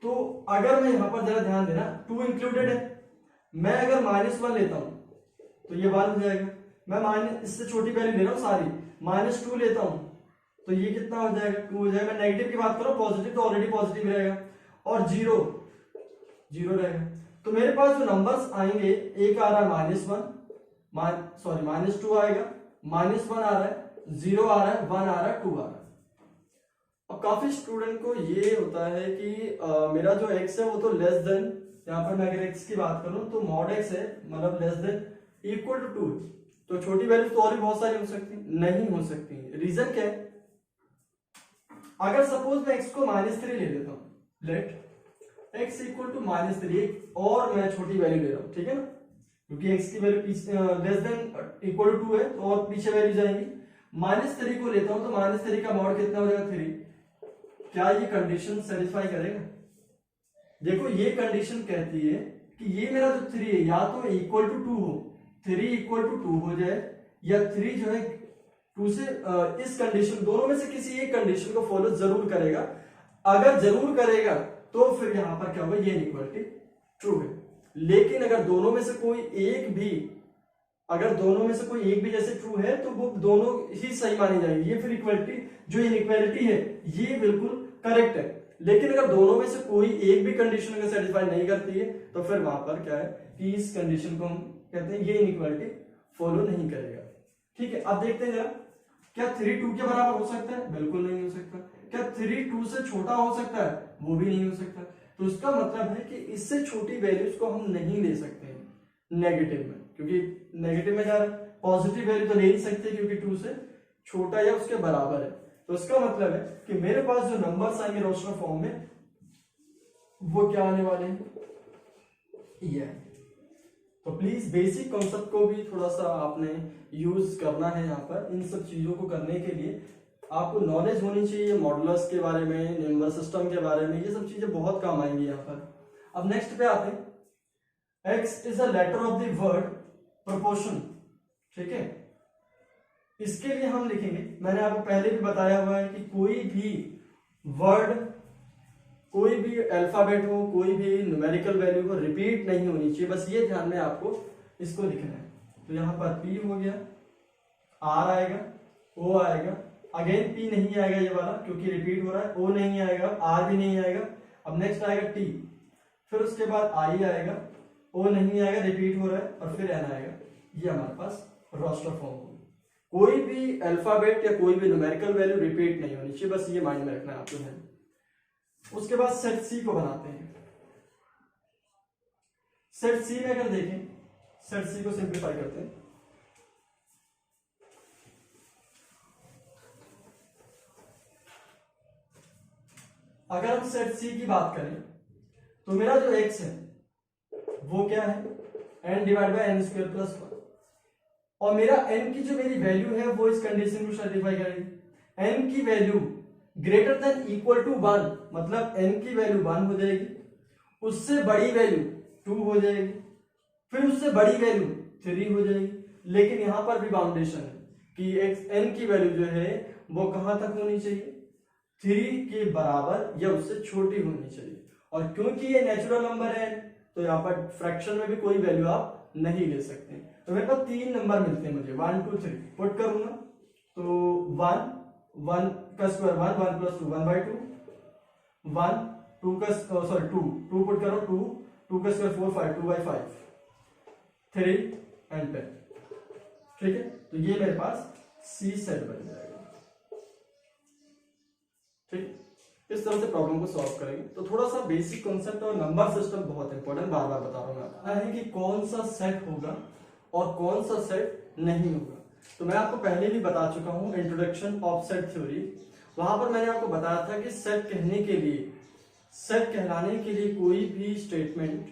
तो अगर मैं यहां पर जरा ध्यान देना, 2 इंक्लूडेड है। मैं अगर -1 लेता हूं तो ये 1 हो जाएगा। मैं माइनस, इससे छोटी वैल्यू ले रहा हूं सारी, -2 लेता हूं तो ये कितना हो जाएगा, 2 हो जाएगा। मैं नेगेटिव की बात कर रहा हूं, पॉजिटिव तो ऑलरेडी पॉजिटिव रहेगा, और 0 रहेगा। तो मेरे पास जो नंबर्स आएंगे, एक आ रहा है -2 आएगा, -1 आ रहा है, 0 आ रहा है, 1 आ रहा है, 2 आ रहा है। अब काफी स्टूडेंट को ये होता है कि मेरा जो x है वो तो लेस देन, यहाँ पर मैं अगर x की बात करूं तो मॉड x है, मतलब लेस देन इक्वल टू 2। तो छोटी वैल्यू तो और भी बहुत सारी हो सकती, नहीं हो सकती। रीजन क्या है, अगर सपोज मैं x को -3 ले लेता हूं, लेट x इक्वल टू -3, और मैं छोटी वैल्यू ले रहा हूं, ठीक है ना, क्योंकि x की value less than equal to 2 है तो और पीछे वैल्यू जाएंगी। -3 को लेता हूं तो -3 का मॉड कितना हो जाएगा 3। क्या ये कंडीशन सेटिस्फाई करेगा? देखो ये कंडीशन कहती है कि ये मेरा जो 3 है या तो इक्वल टू 2 हो, 3 इक्वल टू 2 हो जाए, या 3 जो है 2 से इस कंडीशन दोनों में से किसी एक कंडीशन को फॉलो जरूर करेगा। अगर जरूर करेगा तो फिर यहां पर क्या होगा, ये इनइक्वालिटी ट्रू है। लेकिन अगर दोनों में से कोई एक भी, अगर दोनों में से कोई एक भी जैसे ट्रू है तो वो दोनों ही सही मानी जाएगी, ये फिर इक्वालिटी जो इनइक्वालिटी है ये बिल्कुल करेक्ट है। लेकिन अगर दोनों में से कोई एक भी कंडीशन अगर सेटिस्फाई नहीं करती है तो फिर वहां पर क्या है कि इस कंडीशन को हम कहते हैं ये इनइक्वालिटी फॉलो नहीं करेगा। ठीक है, अब देखते हैं जरा, क्या 3 2 के बराबर हो सकता है? बिल्कुल नहीं हो सकता। क्या 3 2 से छोटा हो सकता है? वो भी नहीं हो सकता। तो इसका मतलब है कि इससे छोटी वैल्यूज को हम नहीं ले सकते नेगेटिव में, क्योंकि नेगेटिव में जा रहा है। पॉजिटिव वैल्यू तो ले नहीं सकते क्योंकि 2 से छोटा या उसके बराबर है। तो इसका मतलब है कि मेरे पास जो नंबर्स आएंगे रोस्टर फॉर्म में वो क्या आने वाले हैं, ये। तो प्लीज बेसिक कॉन्सेप्ट को भी थोड़ा सा आपने यूज करना है। यहाँ पर इन सब चीजों को करने के लिए आपको नॉलेज होनी चाहिए मॉडुलस के बारे में, नंबर सिस्टम के बारे में, ये सब चीजें बहुत काम आएंगी यहाँ पर। अब नेक्स्ट पे आते हैं, x is a letter of the word proportion. ठीक है, इसके लिए हम लिखेंगे, मैंने आपको पहले भी बताया हुआ है कि कोई भी वर्ड, कोई भी अल्फाबेट हो, कोई भी न्यूमेरिकल वैल्यू हो, रिपीट नहीं होनी चाहिए। बस ये ध्यान में आपको इसको लिखना है। तो यहां पर p हो गया, r आएगा, o आएगा, अगेन p नहीं आएगा ये वाला क्योंकि रिपीट हो रहा है, o नहीं आएगा, r भी नहीं आएगा। अब नेक्स्ट आएगा t, फिर उसके बाद i आएगा, o नहीं आएगा, रिपीट हो रहा है, और फिर n आएगा। ये हमारे पास रोस्टर फॉर्म होगा। कोई भी अल्फाबेट या कोई भी न्यूमेरिकल वैल्यू रिपीट नहीं होनी चाहिए, बस ये माइंड में रखना है आपको है। उसके बाद सेट सी को बनाते हैं। सेट सी में अगर देखें, सेट सी को सिंप्लीफाई करते हैं। अगर हम सेट सी की बात करें तो मेरा जो x है वो क्या है, n divide by n square plus 1, और मेरा n की जो मेरी वैल्यू है वो इस कंडीशन को सेटिस्फाई करेगी। n की value greater than equal to 1, मतलब n की वैल्यू 1 हो जाएगी, उससे बड़ी वैल्यू 2 हो जाएगी, फिर उससे बड़ी वैल्यू 3 हो जाएगी। लेकिन यहां पर भी बाउंडेशन है कि n की वैल्यू जो है वो कहां तक होनी चाहिए, 3 के बराबर या उससे छोटी होनी चाहिए। और क्योंकि ये नेचुरल नंबर है तो यहाँ पर फ्रैक्शन में भी कोई वैल्यू आप नहीं ले सकते। तो मेरे पास 3 नंबर मिलते हैं मुझे, 1 2 3 पुट करूंगा तो 1 1 का स्क्वायर 1 1 प्लस 2 1/2, 1 2 का सॉरी 2 2 पुट करो 2 2 का स्क्वायर 4 5 2/5 3 एंड 10। ठीक है, तो ये मेरे पास सी सेट बन जाएगा। ठीक, इस तरह से प्रॉब्लम को सॉल्व करेंगे। तो थोड़ा सा बेसिक कॉन्सेप्ट और नंबर सिस्टम बहुत इंपॉर्टेंट, बार बार बता रहा हूं मैं है कि कौन सा सेट होगा और कौन सा सेट नहीं होगा। तो मैं आपको पहले भी बता चुका हूं इंट्रोडक्शन ऑफ सेट थ्योरी, वहां पर मैंने आपको बताया था कि सेट कहने के लिए, सेट कहलाने के लिए कोई भी स्टेटमेंट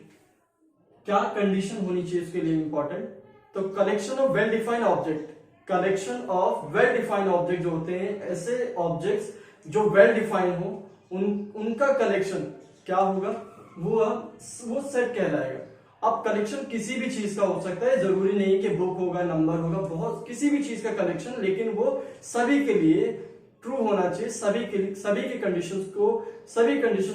क्या कंडीशन होनी चाहिए उसके लिए इंपॉर्टेंट। तो collection of well defined object, collection of well defined object जो होते हैं, ऐसे ऑब्जेक्ट्स जो वेल डिफाइन हो, उनका कलेक्शन क्या होगा, वो सेट कहलाएगा। अब कलेक्शन किसी भी चीज का हो सकता है, जरूरी नहीं कि बुक होगा, नंबर होगा, बहुत किसी भी चीज का कलेक्शन, लेकिन वो सभी के लिए ट्रू होना चाहिए, सभी के कंडीशंस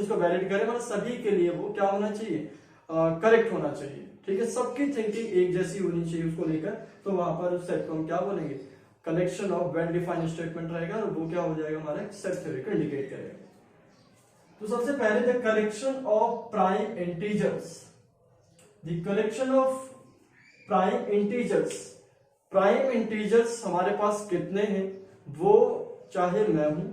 को वैलिड करे, मतलब सभी के लिए वो क्या होना चाहिए, करेक्ट होना चाहिए। ठीक है, सबकी थिंकिंग एक जैसी होनी चाहिए उसको लेकर। तो वहां पर उस सेट को हम क्या बोलेंगे, collection of well defined statement रहेगा, और वो क्या हो जाएगा, हमारा सेट थ्योरी को इंडिकेट करेगा। तो सबसे पहले the collection of prime integers, the collection of prime integers. Prime integers हमारे पास कितने हैं, वो चाहे मैं हूं,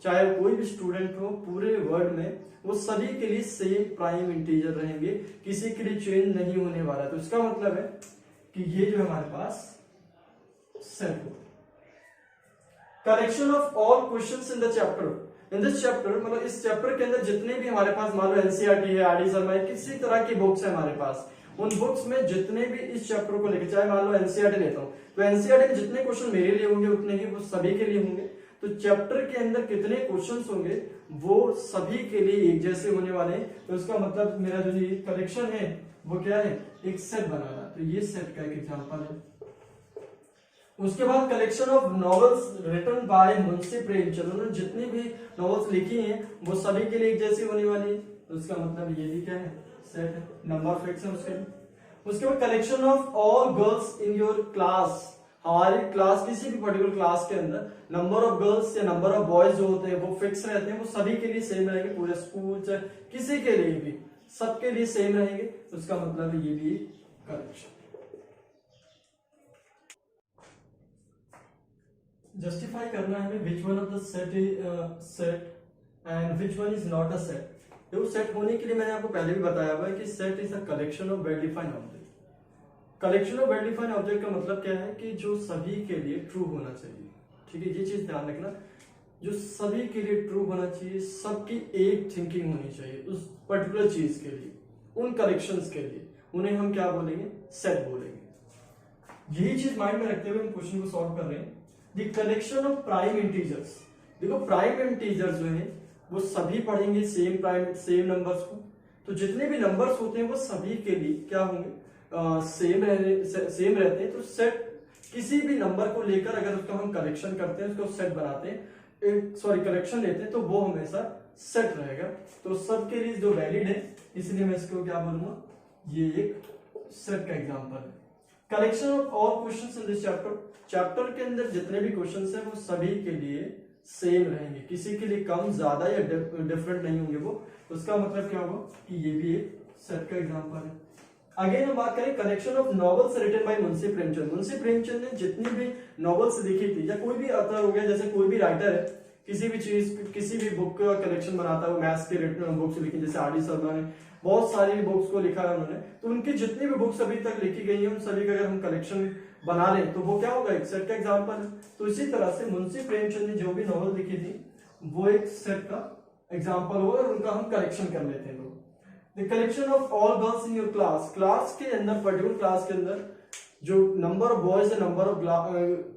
चाहे कोई भी स्टूडेंट हो, पूरे वर्ल्ड में वो सभी के लिए सेम प्राइम इंटीजर रहेंगे, किसी के लिए चेंज नहीं होने वाला। तो इसका मतलब है कि ये जो हमारे पास सेट हो। Collection of all questions in the chapter, in this chapter, मतलब इस चैप्टर के अंदर जितने भी हमारे पास मान लो एनसीईआरटी है, आरडी शर्मा है, किसी तरह की बुक्स है हमारे पास, उन बुक्स में जितने भी इस चैप्टर को लेकर, चाहे मान लो एनसीईआरटी लेता हूँ, तो एनसीईआरटी में जितने क्वेश्चन मेरे लिए होंगे उतने ही वो सभी के लिए होंगे। तो चैप्टर के अंदर कितने क्वेश्चंस होंगे वो सभी के लिए एक जैसे होने वाले हैं। तो इसका मतलब मेरा जो ये कलेक्शन है वो क्या है, एक सेट बनाना। तो ये सेट का एक एग्जांपल है। उसके बाद collection of novels written by Munshi Premchand, उन्होंने जितनी भी नॉवेल्स लिखी हैं वो सभी के लिए एक जैसी होने वाली है। तो उसका मतलब ये भी क्या है, सेट है, नंबर ऑफ फैक्ट्स है उसके लिए। उसके बाद collection of all girls in your class, हमारी क्लास किसी भी पर्टिकुलर क्लास के अंदर नंबर ऑफ गर्ल्स या नंबर ऑफ बॉयज जो होते हैं वो फिक्स रहते हैं, वो सभी के लिए सेम रहेंगे, पूरे स्कूल चाहे किसी के लिए भी सबके लिए सेम रहेंगे। तो उसका मतलब ये भी कलेक्शन। जस्टिफाई करना है हमें which one of the set is set and which one is not a set. देखो सेट होने के लिए मैंने आपको पहले भी बताया हुआ है कि set is a collection of well defined object. Collection of well defined object का मतलब क्या है कि जो सभी के लिए ट्रू होना चाहिए। ठीक है, ये चीज ध्यान रखना, जो सभी के लिए ट्रू होना चाहिए, सबकी एक थिंकिंग होनी चाहिए उस पर्टिकुलर चीज के लिए, उन कलेक्शंस के लिए, उन्हें हम क्या बोलेंगे, सेट बोलेंगे। यही चीज माइंड में रखते हुए हम क्वेश्चन को सॉल्व कर रहे हैं। The collection of prime integers, देखो प्राइम इंटीजर्स जो है वो सभी पढ़ेंगे सेम नंबर्स को। तो जितने भी नंबर्स होते हैं वो सभी के लिए क्या होंगे, सेम रहते हैं। तो सेट किसी भी नंबर को लेकर अगर उसका हम कलेक्शन करते हैं, उसको सेट बनाते हैं, सॉरी कलेक्शन लेते हैं, तो वो हमेशा सेट रहेगा। तो सबके लिए जो वैलिड है, इसलिए मैं इसको क्या बोलूंगा, ये एक सेट का एग्जांपल है। Collection of all questions in this chapter, chapter के अंदर जितने भी क्वेश्चंस हैं वो सभी के लिए सेम रहेंगे, किसी के लिए कम ज्यादा या डिफरेंट नहीं होंगे वो। उसका मतलब क्या होगा कि ये भी एक सेट का एग्जांपल है। अगेन हम बात करें collection of novels written by Munshi Premchand. Munshi Premchand ने जितनी भी नॉवेल्स लिखी थी, या कोई भी ऑथर हो गया, जैसे कोई भी राइटर है, किसी भी चीज किसी भी बुक का कलेक्शन बनाता है, वो मैथ्स के रिलेटेड बुक्स लिखी, जैसे आर डी शर्मा ने बहुत सारी बुक्स को लिखा है उन्होंने, तो उनकी जितनी भी बुक्स अभी तक लिखी गई है उन सभी का अगर हम कलेक्शन बना लें तो वो क्या होगा, एक सेट का एग्जाम्पल है। तो इसी तरह से मुंशी प्रेमचंद ने जो भी नॉवल लिखी थी वो एक सेट का एग्जाम्पल होगा और उनका हम कलेक्शन कर लेते हैं। तो the collection of all girls in your class, class के अंदर पर्टिकुलर क्लास के अंदर जो number of boys and number of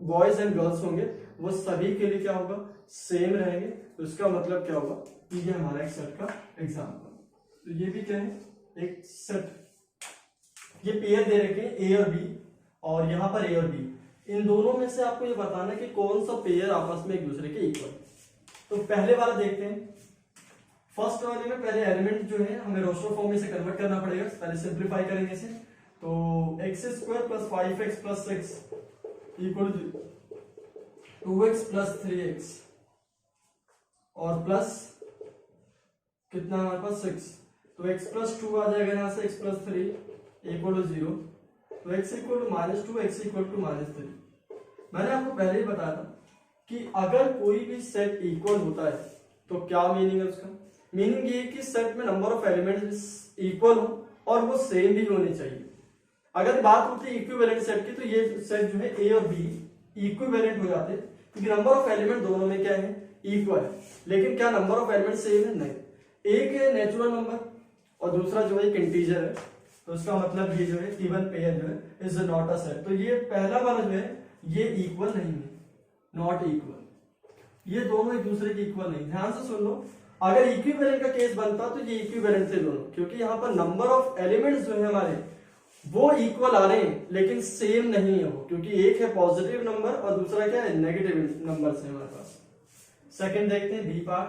boys and girls होंगे वो सभी के लिए क्या होगा, सेम रहेंगे। तो इसका मतलब क्या होगा कि ये हमारा एक सेट का एग्जाम्पल। तो ये भी क्या है, एक सेट। ये पेयर दे रखे हैं ए और बी, और यहाँ पर ए और बी, इन दोनों में से आपको ये बताना कि कौन सा पेयर आपस में एक दूसरे के इक्वल। तो पहले वाला देखते हैं। फर्स्ट वाले में पहले एलिमेंट जो है हमें रोस्टर फॉर्म में से कन्वर्ट करना पड़ेगा, पहले सिंप्लीफाई करेंगे इसे। तो x square plus 5x plus 6 equal 2x plus 3x और प्लस कितना हमारे पास 6, तो x प्लस 2 आ जाएगा यहाँ से, x प्लस 3 इक्वल टू 0, तो x equal to -2, x equal to -3। मैंने आपको पहले ही बताया था कि अगर कोई भी सेट इक्वल होता है तो क्या मीनिंग है उसका, मीनिंग ये कि सेट में नंबर ऑफ एलिमेंट्स इक्वल हो और वो सेम भी होने चाहिए। अगर बात होती है इक्विवेलेंट सेट की, तो ये सेट जो है ए और बी इक्विवेलेंट हो जाते हैं, क्योंकि नंबर ऑफ एलिमेंट दोनों में क्या है, इक्वल है। लेकिन क्या नंबर ऑफ एलिमेंट सेम है, नहीं। एक है नेचुरल नंबर और दूसरा जो है एक इंटीजर है, तो उसका मतलब ये जो है इवन पेयर जो है इज नॉट अ सेट। तो ये पहला वाला जो है ये इक्वल नहीं है, नॉट इक्वल, ये दोनों एक दूसरे के इक्वल नहीं। ध्यान से सुन लो, अगर इक्विवेलेंट का केस बनता तो ये इक्विवेलेंट थे दोनों, क्योंकि यहाँ पर नंबर ऑफ एलिमेंट्स जो है हमारे वो इक्वल आ रहे हैं लेकिन सेम नहीं है वो, क्योंकि एक है पॉजिटिव नंबर और दूसरा क्या है, नेगेटिव नंबर है हमारे पास। सेकंड देखते हैं बी पार्ट।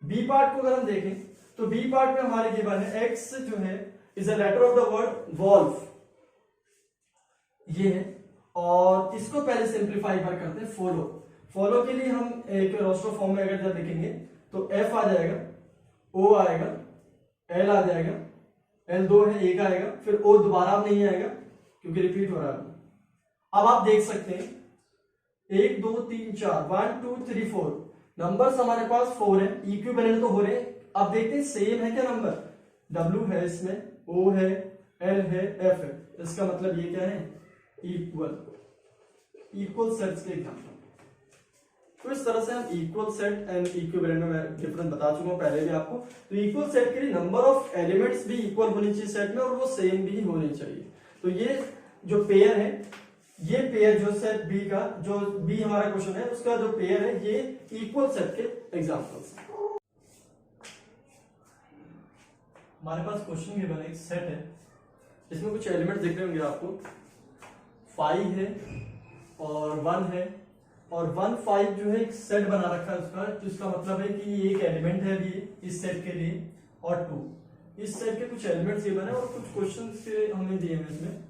बी पार्ट को अगर हम देखें तो बी पार्ट में हमारे गिवन है एक्स जो है is a letter of the word valve, ये है, और इसको पहले सिंप्लीफाई बार करते हैं फॉलो। फॉलो के लिए हम एक रोस्टर फॉर्म में अगर जब लिखेंगे तो एफ आ जाएगा, ओ आएगा, एल आ जाएगा, एल 2 है, एक आएगा, फिर ओ दोबारा नहीं आएगा क्योंकि रिपीट हो रहा है। अब आप देख सकते हैं 1 2 3 4 1 2 3 4 नंबर्स हमारे पास 4 है, इक्विवेलेंट तो हो रहे हैं। अब देखते हैं सेम है क्या नंबर, W है इसमें, O है, L है, F है, इसका मतलब ये क्या है, इक्वल, इक्वल सेट्स के एग्जांपल। तो इस तरह से हम इक्वल सेट एंड इक्विवेलेंट में मैं डिफरेंस बता चुका हूँ पहले भी आपको। तो इक्वल सेट के लिए नंबर ऑफ एलिमेंट्स भी इक्वल होनी चाहिए सेट में और वो सेम भी होनी चाहिए। तो ये जो पेयर है, ये पेयर जो सेट बी का, जो बी हमारा क्वेश्चन है उसका जो पेयर है, ये इक्वल सेट के एग्जांपल्स हैं। हमारे पास क्वेश्चन गिवन एक सेट है, इसमें कुछ एलिमेंट दिख रहे होंगे आपको, 5 है और 1 है और 1 5 जो है एक सेट बना रखा है उसका, जिसका मतलब है कि ये एक एलिमेंट है अभी इस सेट के लिए, और 2 इस सेट के कुछ एलिमेंट्स गिवन है और कुछ क्वेश्चंस के हमें दिए हैं इसमें,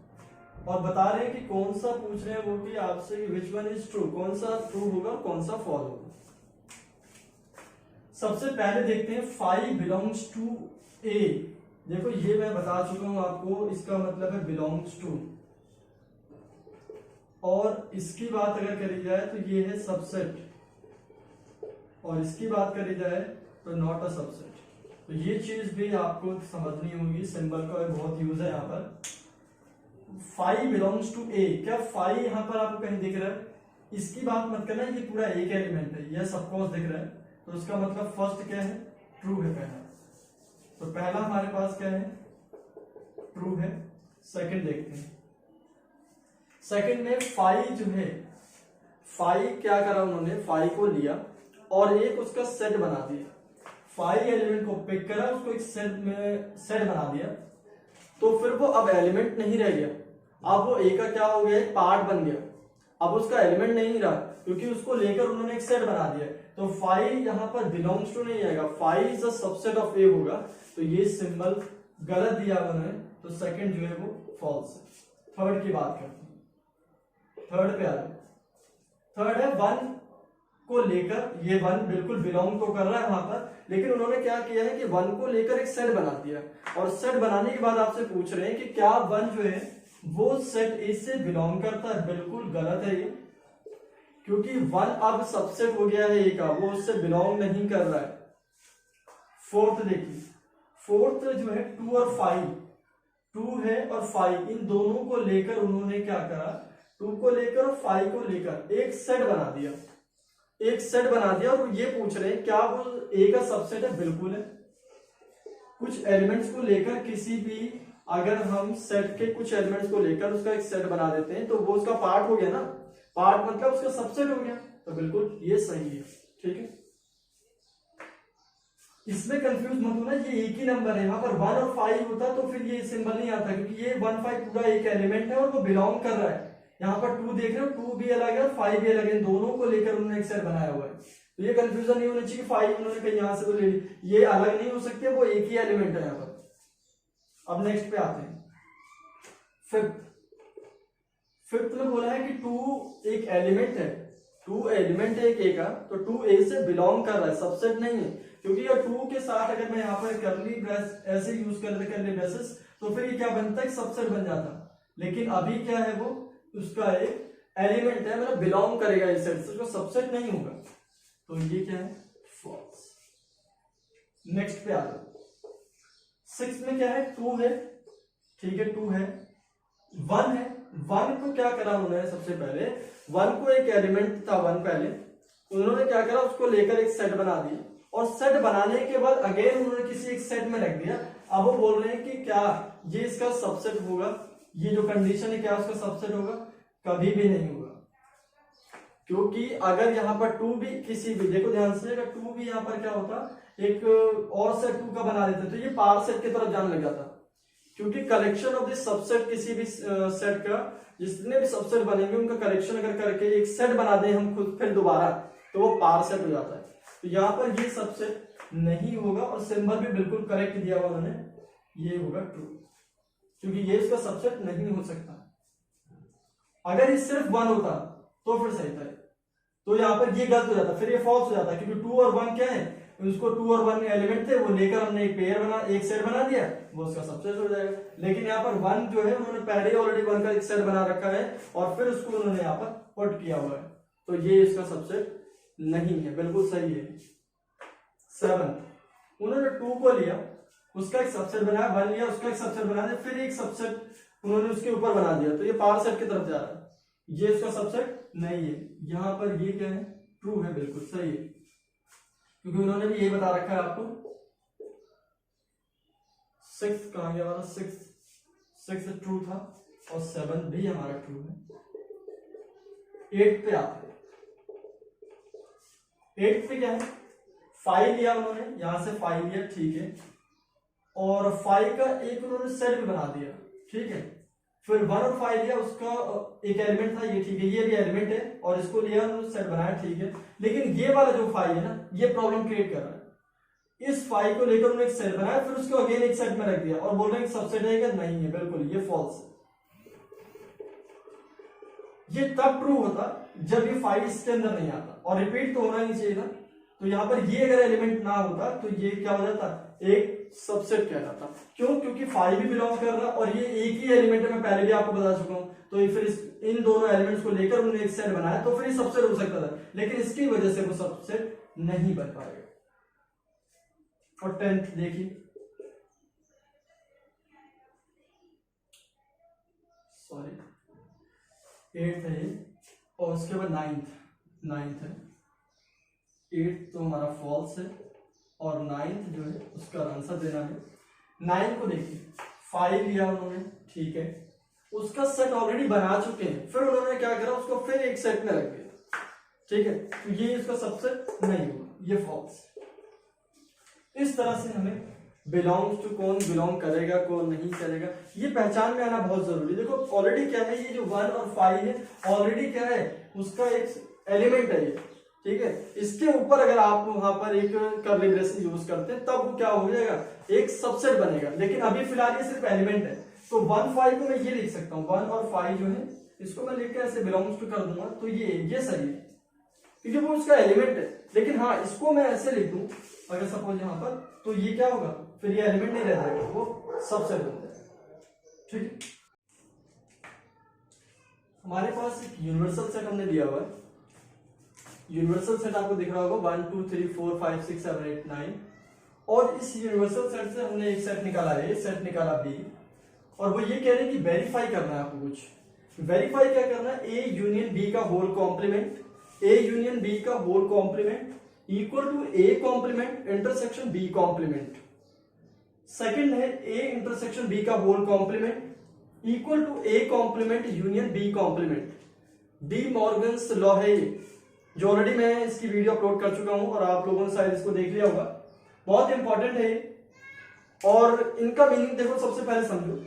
और बता रहे हैं कि कौन सा पूछ रहे हैं वो कि आपसे कि विच वन इज ट्रू, कौन सा ट्रू होगा और कौन सा फॉल्स होगा। सबसे पहले देखते हैं 5 बिलोंग्स टू ए। देखो ये मैं बता चुका हूं आपको, इसका मतलब है बिलोंग्स टू, और इसकी बात अगर करी जाए तो ये है सबसेट, और इसकी बात करी जाए तो नॉट अ सबसेट। तो ये चीज भी आपको समझनी होगी, सिंबल का बहुत यूज है यहाँ पर। 5 बिलोंग्स टू ए, क्या 5 यहाँ पर आपको कहीं दिख रहा है? इसकी बात मत करना, ये पूरा एक एलिमेंट है, यह सबकॉस दिख रहा है, तो उसका मतलब फर्स्ट क्या है? ट्रू है पहला। तो पहला हमारे पास क्या है? ट्रू है। सेकंड देखते हैं, सेकंड में 5 जो है, 5 क्या करा उन्होंने, 5 को लिया और एक उसका सेट बना दिया। 5 एलिमेंट को पिक करा, उसको एक सेट में सेट बना दिया, तो फिर वो अब एलिमेंट नहीं रह गया, अब वो ए का क्या हो गया? पार्ट बन गया। अब उसका एलिमेंट नहीं रहा क्योंकि उसको लेकर उन्होंने एक सेट बना दिया। तो 5 यहाँ पर बिलोंग्स टू नहीं आएगा, 5 इज अ सबसेट ऑफ ए होगा। तो ये सिंबल गलत दिया उन्होंने, तो सेकंड जो है वो फॉल्स है। थर्ड की बात करते हैं, थर्ड पे आ जाए। थर्ड है 1 को लेकर, ये 1 बिल्कुल बिलोंग तो कर रहा है वहां पर, लेकिन उन्होंने क्या किया है कि 1 को लेकर एक सेट बना दिया, और सेट बनाने के बाद आपसे पूछ रहे हैं कि क्या 1 जो है वो सेट ए से बिलोंग करता है? बिल्कुल गलत है ये, क्योंकि 1 अब सबसेट हो गया है ए का, वो उससे बिलोंग नहीं कर रहा है। फोर्थ देखिए, फोर्थ जो है 2 और 5, 2 है और 5, इन दोनों को लेकर उन्होंने क्या करा? 2 को लेकर और 5 को लेकर एक सेट बना दिया, एक सेट बना दिया। और ये पूछ रहे हैं क्या वो ए का सबसेट है? बिल्कुल है। कुछ एलिमेंट्स को लेकर किसी भी, अगर हम सेट के कुछ एलिमेंट्स को लेकर उसका एक सेट बना देते हैं तो वो उसका पार्ट हो गया ना, पार्ट मतलब उसका सबसेट हो गया, तो बिल्कुल ये सही है। ठीक है, इसमें कंफ्यूज मत होना, ये एक ही नंबर है। यहाँ पर 1 और 5 होता तो फिर ये सिंबल नहीं आता, क्योंकि ये 1 5 पूरा एक एलिमेंट है और वो बिलोंग कर रहा है। यहाँ पर 2 देख रहे हो, 2 भी अलग है और 5 भी अलग है, दोनों को लेकर उन्होंने एक सेट बनाया हुआ है। तो ये कंफ्यूजन नहीं होना चाहिए कि 5 उन्होंने कहीं यहाँ से तो ले ली, ये अलग नहीं हो सकते, वो एक ही एलिमेंट है यहाँ पर। अब नेक्स्ट पे आते हैं, फिफ्थ में बोला है कि 2 एक एलिमेंट है, 2 एलिमेंट है एक ए का, तो 2 ए से बिलोंग कर रहा है, सबसेट नहीं है। क्योंकि ये 2 के साथ अगर मैं यहाँ पर करली ब्रेस ऐसे यूज कर करली ब्रेसेस, तो फिर ये क्या बनता है? सबसेट बन जाता। लेकिन अभी क्या है, वो उसका एक एलिमेंट है, मतलब बिलोंग करेगा इस सेट से, उसको सबसेट नहीं होगा। तो ये क्या है? फॉल्स। नेक्स्ट पे आ जाओ, 6 में क्या है? 2 है, ठीक है, 2 है, 1 है। 1 को क्या करा उन्होंने? सबसे पहले 1 को एक एलिमेंट था 1 पहले, उन्होंने क्या करा? उसको लेकर एक सेट बना दिया, और सेट बनाने के बाद अगेन उन्होंने किसी एक सेट में रख दिया। अब वो बोल रहे हैं कि क्या ये इसका सबसेट होगा? ये जो कंडीशन है क्या उसका सबसेट होगा? कभी भी नहीं होगा, क्योंकि अगर यहाँ पर 2 भी किसी भी, देखो ध्यान से, अगर 2 भी यहाँ पर क्या होता, एक और सेट 2 का बना देते तो ये पार सेट की तरफ जाने लग जाता, क्योंकि कलेक्शन ऑफ दिस सबसेट, किसी भी सेट का जितने भी सबसेट बनेंगे उनका कलेक्शन अगर करके एक सेट बना दें हम खुद फिर दोबारा, तो वो पार सेट हो जाता है। तो यहाँ पर ये सबसेट नहीं होगा, और सिंबल भी बिल्कुल करेक्ट दिया हुआ उन्होंने, ये होगा ट्रू, क्योंकि ये इसका सबसेट नहीं हो सकता। अगर ये सिर्फ 1 होता तो फिर सही था, तो यहाँ पर ये गलत हो जाता, फिर ये फॉल्स हो जाता, क्योंकि 2 और 1 क्या है? उसको 2 और 1 एलिमेंट थे, वो लेकर हमने एक पेयर बना, एक सेट बना दिया, वो उसका सबसेट हो जाएगा। लेकिन यहाँ पर 1 जो है उन्होंने पहले ऑलरेडी 1 का एक सेट बना रखा है, और फिर उसको उन्होंने यहाँ पर पुट किया हुआ है, तो ये इसका सबसेट नहीं है, बिल्कुल सही है। 7 उन्होंने 2 को लिया, उसका एक सबसेट बनाया, 1 लिया, उसका एक सबसेट बना दिया, फिर एक सबसेट उन्होंने उसके ऊपर बना दिया, तो ये पार सेट की तरफ जा रहा है, ये इसका सबसेट नहीं है। यहाँ पर ये क्या है? ट्रू है, बिल्कुल सही है, क्योंकि उन्होंने भी ये बता रखा है आपको। 6 कहाँ गया हमारा, 6 ट्रू था और 7 भी हमारा ट्रू है। 8 पे आते हैं। 8 पे क्या है, 5 लिया उन्होंने, यहां से 5 लिया, ठीक है, और 5 का एक उन्होंने सेट भी बना दिया, ठीक है। फिर 1 और 5 लिया, उसका एक एलिमेंट था ये, ठीक है, ये भी एलिमेंट है, और इसको लिया उन्होंने सेट बनाया, ठीक है। लेकिन ये वाला जो 5 है ना, ये प्रॉब्लम क्रिएट कर रहा है। इस 5 को लेकर उन्होंने एक सेट बनाया, फिर उसको अगेन एक सेट में रख दिया और बोल रहे हैं सबसेट है क्या, नहीं है, बिल्कुल ये फॉल्स है। ये तब ट्रू होता जब ये 5 इसके अंदर नहीं आता, और रिपीट तो होना ही चाहिए था। तो यहां पर ये अगर एलिमेंट ना होता तो ये क्या हो जाता, एक सबसेट कहलाता। क्यों, क्योंकि 5 भी बिलोंग कर रहा है और ये एक ही एलिमेंट है, मैं पहले भी आपको बता चुका हूं। तो फिर इन दोनों एलिमेंट्स को लेकर उन्होंने एक सेट बनाया, तो फिर ये सबसेट हो सकता था, लेकिन इसकी वजह से वो सबसेट नहीं बन पाएगा। और 10th देखिए, सॉरी 8th है ये, और उसके बाद 9th है। 8 तो हमारा फॉल्स है और 9th जो है उसका आंसर देना है। 9 को देखिए, 5 लिया उन्होंने, ठीक है, उसका सेट ऑलरेडी बना चुके हैं, फिर उन्होंने क्या करा, उसको फिर एक सेट में रख दिया, ठीक है, तो ये इसका सबसेट नहीं होगा, ये फॉल्स। इस तरह से हमें बिलोंग्स टू कौन बिलोंग करेगा, कौन नहीं करेगा, ये पहचान में आना बहुत जरूरी है। देखो ऑलरेडी क्या है, ये जो 1 और 5 है ऑलरेडी क्या है, उसका एक एलिमेंट है ये, ठीक है। इसके ऊपर अगर आप वहां पर एक कर्ली ब्रेसेस यूज करते हैं, तब वो क्या हो जाएगा, एक सबसेट बनेगा। लेकिन अभी फिलहाल ये सिर्फ एलिमेंट है, तो 1 5 को मैं ये लिख सकता हूँ, 1 और 5 जो है इसको मैं लिख के ऐसे बिलोंग्स टू कर दूंगा, तो ये सही है, क्योंकि वो उसका एलिमेंट है। लेकिन हाँ, इसको मैं ऐसे लिख दूं अगर सपोज यहां पर, तो ये क्या होगा, फिर ये एलिमेंट नहीं रह जाएगा, वो सबसेट बन जाएगा, ठीक है। हमारे पास एक यूनिवर्सल सेट हमने दिया हुआ है। यूनिवर्सल सेट आपको दिख रहा होगा 1 2 3 4 5 6 7 8 9, और इस यूनिवर्सल सेट से हमने एक सेट निकाला है, सेट निकाला बी, और वो ये कह रहे हैं कि वेरीफाई करना है आपको कुछ। वेरीफाई क्या करना है, ए यूनियन बी का whole complement, A union B का whole complement equal to A complement intersection B complement. Second है ए इंटरसेक्शन बी का whole complement equal to A complement union B complement. De Morgan's law है ये, जो ऑलरेडी मैं इसकी वीडियो अपलोड कर चुका हूं और आप लोगों ने शायद इसको देख लिया होगा, बहुत इंपॉर्टेंट है ये। और इनका मीनिंग देखो, सबसे पहले समझो,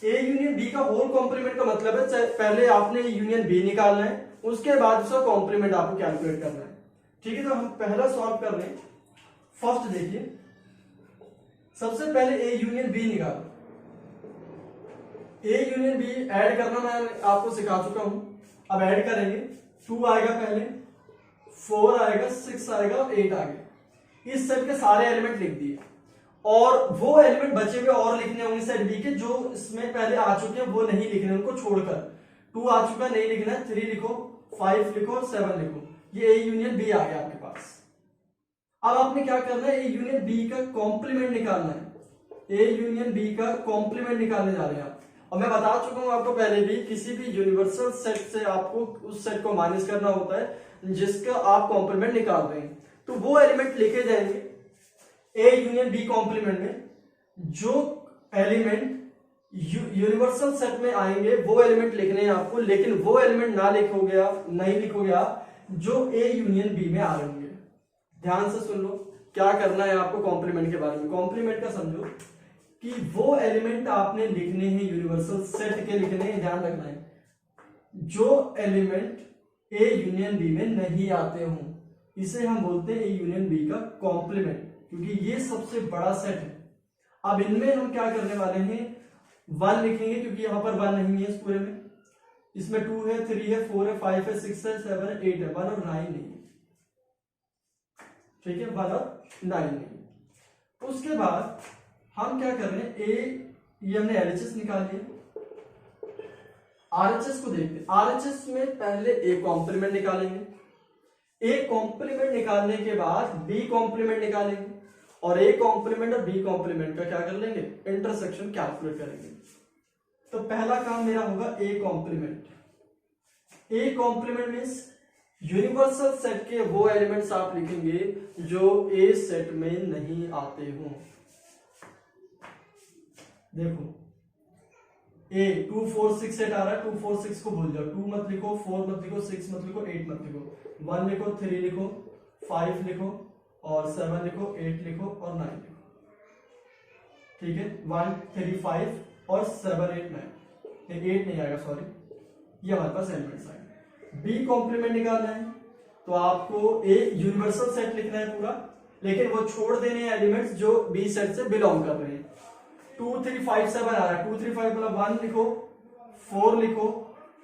ए यूनियन बी का होल कॉम्प्लीमेंट का मतलब है पहले आपने यूनियन बी निकालना है, उसके बाद उसका कॉम्प्लीमेंट आपको कैलकुलेट करना है, ठीक है। तो हम पहला सॉल्व कर रहे हैं। फर्स्ट देखिए, सबसे पहले ए यूनियन बी निकालो। ए यूनियन बी ऐड करना मैं आपको सिखा चुका हूं, अब ऐड करेंगे। 2 आएगा पहले, 4 आएगा, 6 आएगा और 8 आ गया। इस सेट के सारे एलिमेंट लिख दिए, और वो एलिमेंट बचे हुए और लिखने होंगे सेट बी के, जो इसमें पहले आ चुके हैं वो नहीं लिखने, उनको छोड़कर। 2 आ चुका नहीं लिखना है, 3 लिखो, 5 लिखो और 7 लिखो। ये ए यूनियन बी आ गया आपके पास। अब आपने क्या करना है, ए यूनियन बी का कॉम्प्लीमेंट निकालना है। ए यूनियन बी का कॉम्प्लीमेंट निकालने जा रहे हैं आप। और मैं बता चुका हूं आपको पहले भी, किसी भी यूनिवर्सल सेट से आपको उस सेट को माइनस करना होता है जिसका आप कॉम्प्लीमेंट निकाल रहे हैं। तो वो एलिमेंट लेके जाएंगे ए यूनियन बी कॉम्प्लीमेंट में, जो एलिमेंट यूनिवर्सल सेट में आएंगे वो एलिमेंट लिखने हैं आपको, लेकिन वो एलिमेंट नहीं लिखोगे आप जो ए यूनियन बी में आ रहे होंगे। ध्यान से सुन लो क्या करना है आपको कॉम्प्लीमेंट के बारे में। कॉम्प्लीमेंट का समझो कि वो एलिमेंट आपने लिखने हैं, यूनिवर्सल सेट के लिखने हैं, ध्यान रखना है, जो एलिमेंट ए यूनियन बी में नहीं आते हों, इसे हम बोलते हैं ए यूनियन बी का कॉम्प्लीमेंट, क्योंकि ये सबसे बड़ा सेट है। अब इनमें हम क्या करने वाले हैं, 1 लिखेंगे, क्योंकि यहां पर 1 नहीं है इस पूरे में। इसमें 2 है, 3 है, 4 है, 5 है, 6 है, 7 है, 8 है, 1 और 9 नहीं है, ठीक है, 1 और 9 नहीं। उसके बाद हम क्या कर रहे हैं, ये हमने एलएचएस निकाल लिया। आरएचएस को देखते हैं। आरएचएस में पहले ए कॉम्प्लीमेंट निकालेंगे, ए कॉम्प्लीमेंट निकालने के बाद बी कॉम्प्लीमेंट निकालेंगे, और ए कॉम्प्लीमेंट और बी कॉम्प्लीमेंट का क्या कर लेंगे, इंटरसेक्शन कैलकुलेट करेंगे। तो पहला काम मेरा होगा A complement. A complement means universal set के वो एलिमेंट्स आप लिखेंगे जो ए सेट में नहीं आते हो। देखो ए 2 4 6 8 आ रहा है, 2 4 6 को भूल जाओ, 2 मत लिखो, 4 मत लिखो, 6 मत लिखो, 8 मत लिखो, 1 लिखो, 3 लिखो, 5 लिखो और 7 लिखो, 8 लिखो और 9 लिखो। ठीक है, 1 3 5 और 7 8 9, 8 नहीं आएगा सॉरी, ये हमारे पास एलिमेंट्स आएंगे। बी कॉम्प्लीमेंट निकालना है तो आपको ए यूनिवर्सल सेट लिखना है पूरा, लेकिन वो छोड़ देने हैं एलिमेंट्स जो बी सेट से बिलोंग कर रहे हैं। 2 3 5 7 आ रहा है, 2 3 5 मतलब 1 लिखो, 4 लिखो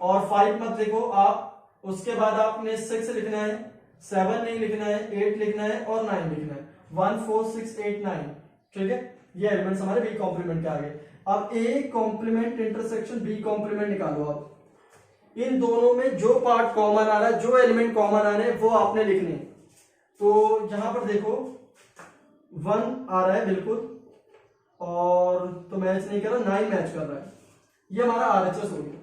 और 5 मत लिखो आप। उसके बाद आपने 6 लिखना है, 7 नहीं लिखना है, 8 लिखना है और 9 लिखना है। 1 4 6 8 9। ठीक है, ये एलिमेंट्स हमारे बी कॉम्प्लीमेंट के आ गए। अब A complement intersection B complement निकालो आप। इन दोनों में जो पार्ट कॉमन आ रहा है, जो एलिमेंट कॉमन आ रहे हैं वो आपने लिखने। तो यहां पर देखो 1 आ रहा है बिल्कुल, और तो मैच नहीं कर रहा, 9 मैच कर रहा है, ये हमारा आरएचएस हो गया।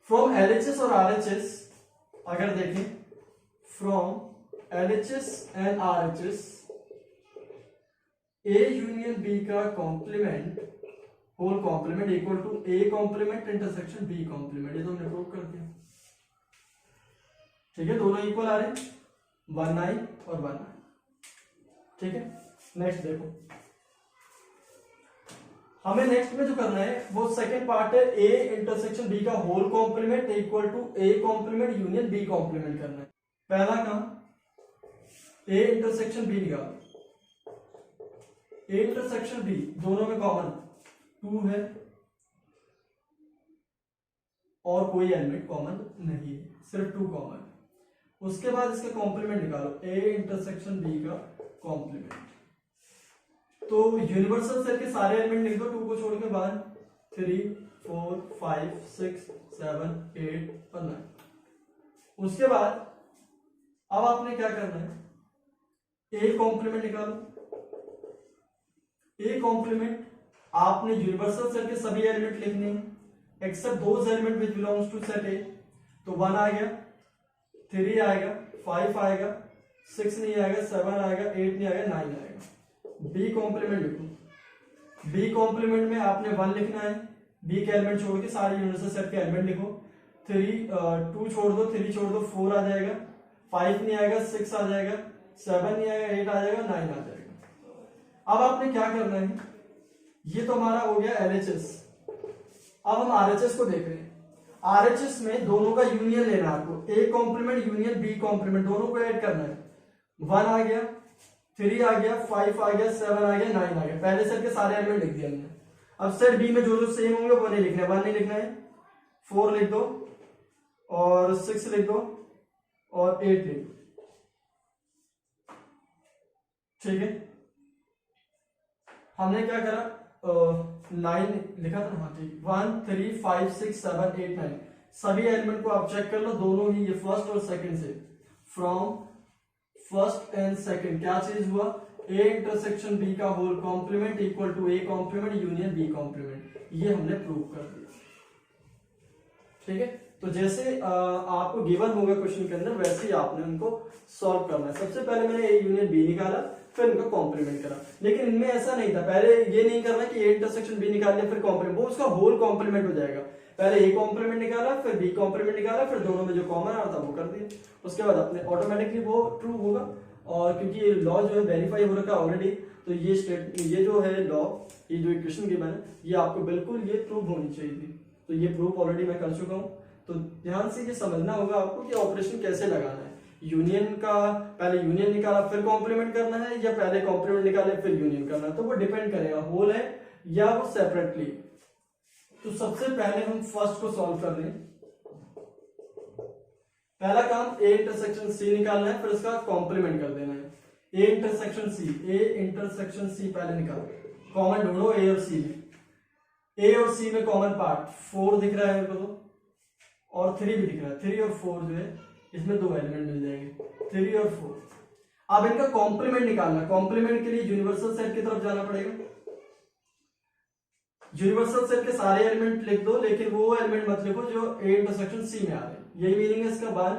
फ्रॉम एलएचएस और आरएचएस अगर देखें, from LHS and RHS A union B का complement whole complement equal to A complement intersection B complement, ये तो हमने प्रूव कर दिया। ठीक है, दोनों इक्वल आ रहे हैं, 1 9 और 1 9। ठीक है, नेक्स्ट देखो, हमें नेक्स्ट में जो करना है वो सेकंड पार्ट है, ए इंटरसेक्शन बी का whole complement equal to A complement union B complement करना है। पहला काम ए इंटरसेक्शन बी निकालो, ए इंटरसेक्शन बी दोनों में कॉमन 2 है और कोई एलिमेंट कॉमन नहीं है, सिर्फ 2 कॉमन है। उसके बाद इसका कॉम्प्लीमेंट निकालो, ए इंटरसेक्शन बी का कॉम्प्लीमेंट। तो यूनिवर्सल सेट के सारे एलिमेंट लिख दो 2 को छोड़ के, 1 3 4 5 6 7 8 और 9। उसके बाद अब आपने क्या करना है, ए कॉम्प्लीमेंट निकालो। ए कॉम्प्लीमेंट आपने यूनिवर्सल सेट के सभी एलिमेंट लिखने हैं except those element which belongs to set A. तो 1 आ गया, 3 आएगा, 5 आएगा, 6 नहीं आएगा, 7 आएगा, 8 नहीं आएगा, 9 आएगा। बी कॉम्प्लीमेंट लिखो, बी कॉम्प्लीमेंट में आपने 1 लिखना है, बी के एलिमेंट छोड़ के सारे यूनिवर्सल सेट के एलिमेंट लिखो। 2 छोड़ दो, 3 छोड़ दो, 4 आ जाएगा, 5 नहीं आएगा, 6 आ जाएगा, 7 नहीं आएगा, 8 आ जाएगा, 9 आ जाएगा। अब आपने क्या करना है, ये तो हमारा हो गया एलएचएस। अब हम आरएचएस को देख रहे हैं। आरएचएस में दोनों का यूनियन लेना है आपको, A complement union B complement, दोनों को ऐड करना है। 1 आ गया, 3 आ गया, 5 आ गया, 7 आ गया, 9 आ गया। पहले सेट के सारे एलिमेंट लिख दिए हमने। अब सेट बी में जो जो सेम होंगे वो नहीं लिखना है, 1 नहीं लिखना है, 4 लिख दो और 6 लिख दो और 8 लिख दो। ठीक है, हमने क्या करा, 9 लिखा था ना, हाँ ठीक, 1 3 5 6 7 8 9 सभी एलिमेंट को आप चेक कर लो, दोनों ही ये फर्स्ट और सेकंड से, फ्रॉम फर्स्ट एंड सेकंड क्या चीज हुआ, ए इंटरसेक्शन बी का whole complement equal to A complement union B complement, ये हमने प्रूव कर दिया। ठीक है, तो जैसे आपको गिवन होगा क्वेश्चन के अंदर वैसे ही आपने उनको सॉल्व करना है। सबसे पहले मैंने ए यूनियन बी निकाला, फिर इनका कॉम्प्लीमेंट करा, लेकिन इनमें ऐसा नहीं था, पहले ये नहीं करना कि ए इंटरसेक्शन बी निकाल लिया फिर कॉम्प्लीमेंट, वो उसका होल कॉम्प्लीमेंट हो जाएगा। पहले ए कॉम्प्लीमेंट निकाला, फिर बी कॉम्प्लीमेंट निकाला, फिर दोनों में जो कॉमन आ रहा था वो कर दिया, उसके बाद अपने ऑटोमेटिकली वो ट्रू होगा। और क्योंकि ये लॉ जो है वेरीफाई हो रखा है ऑलरेडी, तो ये जो है लॉ, ये जो इक्वेशन गिवन है, ये आपको बिल्कुल ये प्रूव होनी चाहिए थी, तो ये प्रूव ऑलरेडी मैं कर चुका हूँ। तो ध्यान से ये समझना होगा आपको कि ऑपरेशन कैसे लगाना है। यूनियन का पहले यूनियन निकाला फिर कॉम्प्लीमेंट करना है, या पहले कॉम्प्लीमेंट निकाले फिर यूनियन करना है, तो वो डिपेंड करेगा होल है या वो सेपरेटली। तो सबसे पहले हम फर्स्ट को सॉल्व कर लें। पहला काम ए इंटरसेक्शन सी निकालना है, फिर उसका कॉम्प्लीमेंट कर देना है। ए इंटरसेक्शन सी पहले निकाल, कॉमन ढूंढो ए और सी में। ए और सी में कॉमन पार्ट 4 दिख रहा है मेरे को तो, और 3 भी दिख रहा है। 3 और 4 जो है इसमें 2 एलिमेंट मिल जाएंगे, 3 और 4। अब इनका कॉम्प्लीमेंट निकालना, कॉम्प्लीमेंट के लिए यूनिवर्सल सेट की तरफ जाना पड़ेगा। यूनिवर्सल सेट के सारे एलिमेंट लिख दो, लेकिन वो एलिमेंट मत लिखो जो ए इंटरसेक्शन सी में आ रहे हैं, यही मीनिंग है इसका। 1